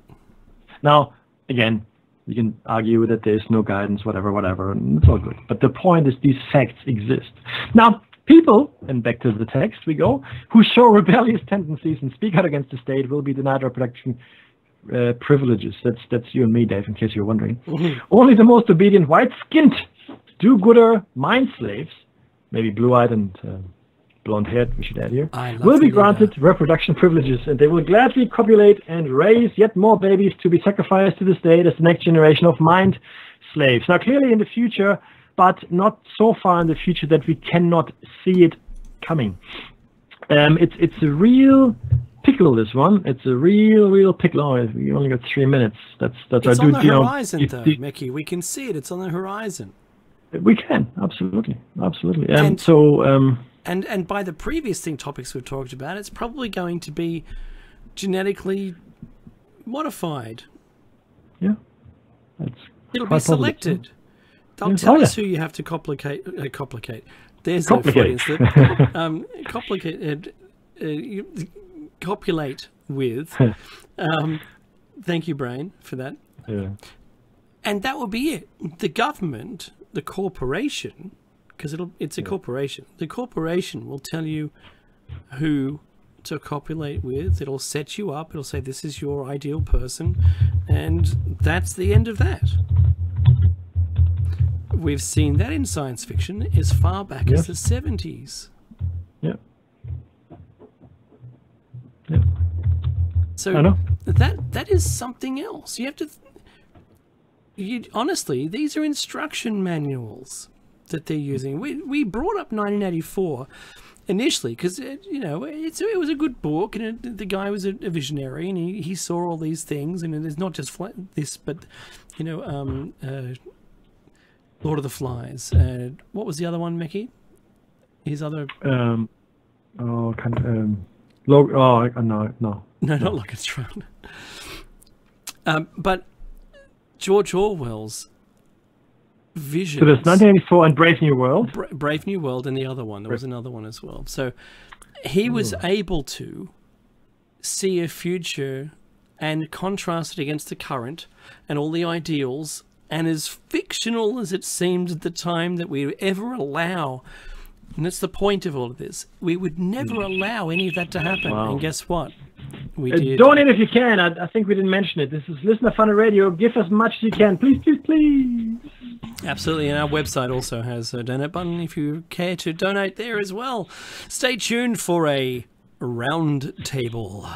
Now, again, you can argue that there's no guidance, whatever, and it's all good. But the point is these facts exist. Now, people, and back to the text we go, who show rebellious tendencies and speak out against the state will be denied reproduction privileges. That's you and me, Dave, in case you're wondering. Only the most obedient, white-skinned, do-gooder mind slaves, maybe blue-eyed and blonde-haired, we should add here, will be granted reproduction privileges, and they will gladly copulate and raise yet more babies to be sacrificed to the state as the next generation of mind slaves. Now, clearly in the future, but not so far in the future that we cannot see it coming. It's a real pickle, this one. It's a real pickle. Oh, we only got 3 minutes. That's it's on the horizon, though, Mickey. We can see it. It's on the horizon. We can, absolutely. And by the previous topics we've talked about, it's probably going to be genetically modified. Yeah. It'll be selected. They'll tell us who you have to complicate. There's no Freudian slip. Copulate with. Thank you, Brain, for that. Yeah. And that will be it. The government, the corporation, because it's a corporation. The corporation will tell you who to copulate with. It'll set you up. It'll say this is your ideal person, and that's the end of that. We've seen that in science fiction as far back as the 70s. Yeah. So I know. that is something else. You have to. Honestly, these are instruction manuals that they're using. We brought up 1984 initially because it was a good book, and the guy was a visionary, and he saw all these things, and it's not just this, but Lord of the Flies. What was the other one, Mickey? His other no. No, not Logan's Run. But George Orwell's vision. So there's 1984 and Brave New World. Brave New World, and the other one. There was another one as well. So he was able to see a future and contrast it against the current and all the ideals, and as fictional as it seemed at the time that we would ever allow, and that's the point of all of this, we would never allow any of that to happen. Wow. And guess what? We did. Donate if you can. I think we didn't mention it. This is Listener Funny Radio. Give as much as you can. Please, please, please. Absolutely, and our website also has a donate button if you care to donate there as well. Stay tuned for a round table.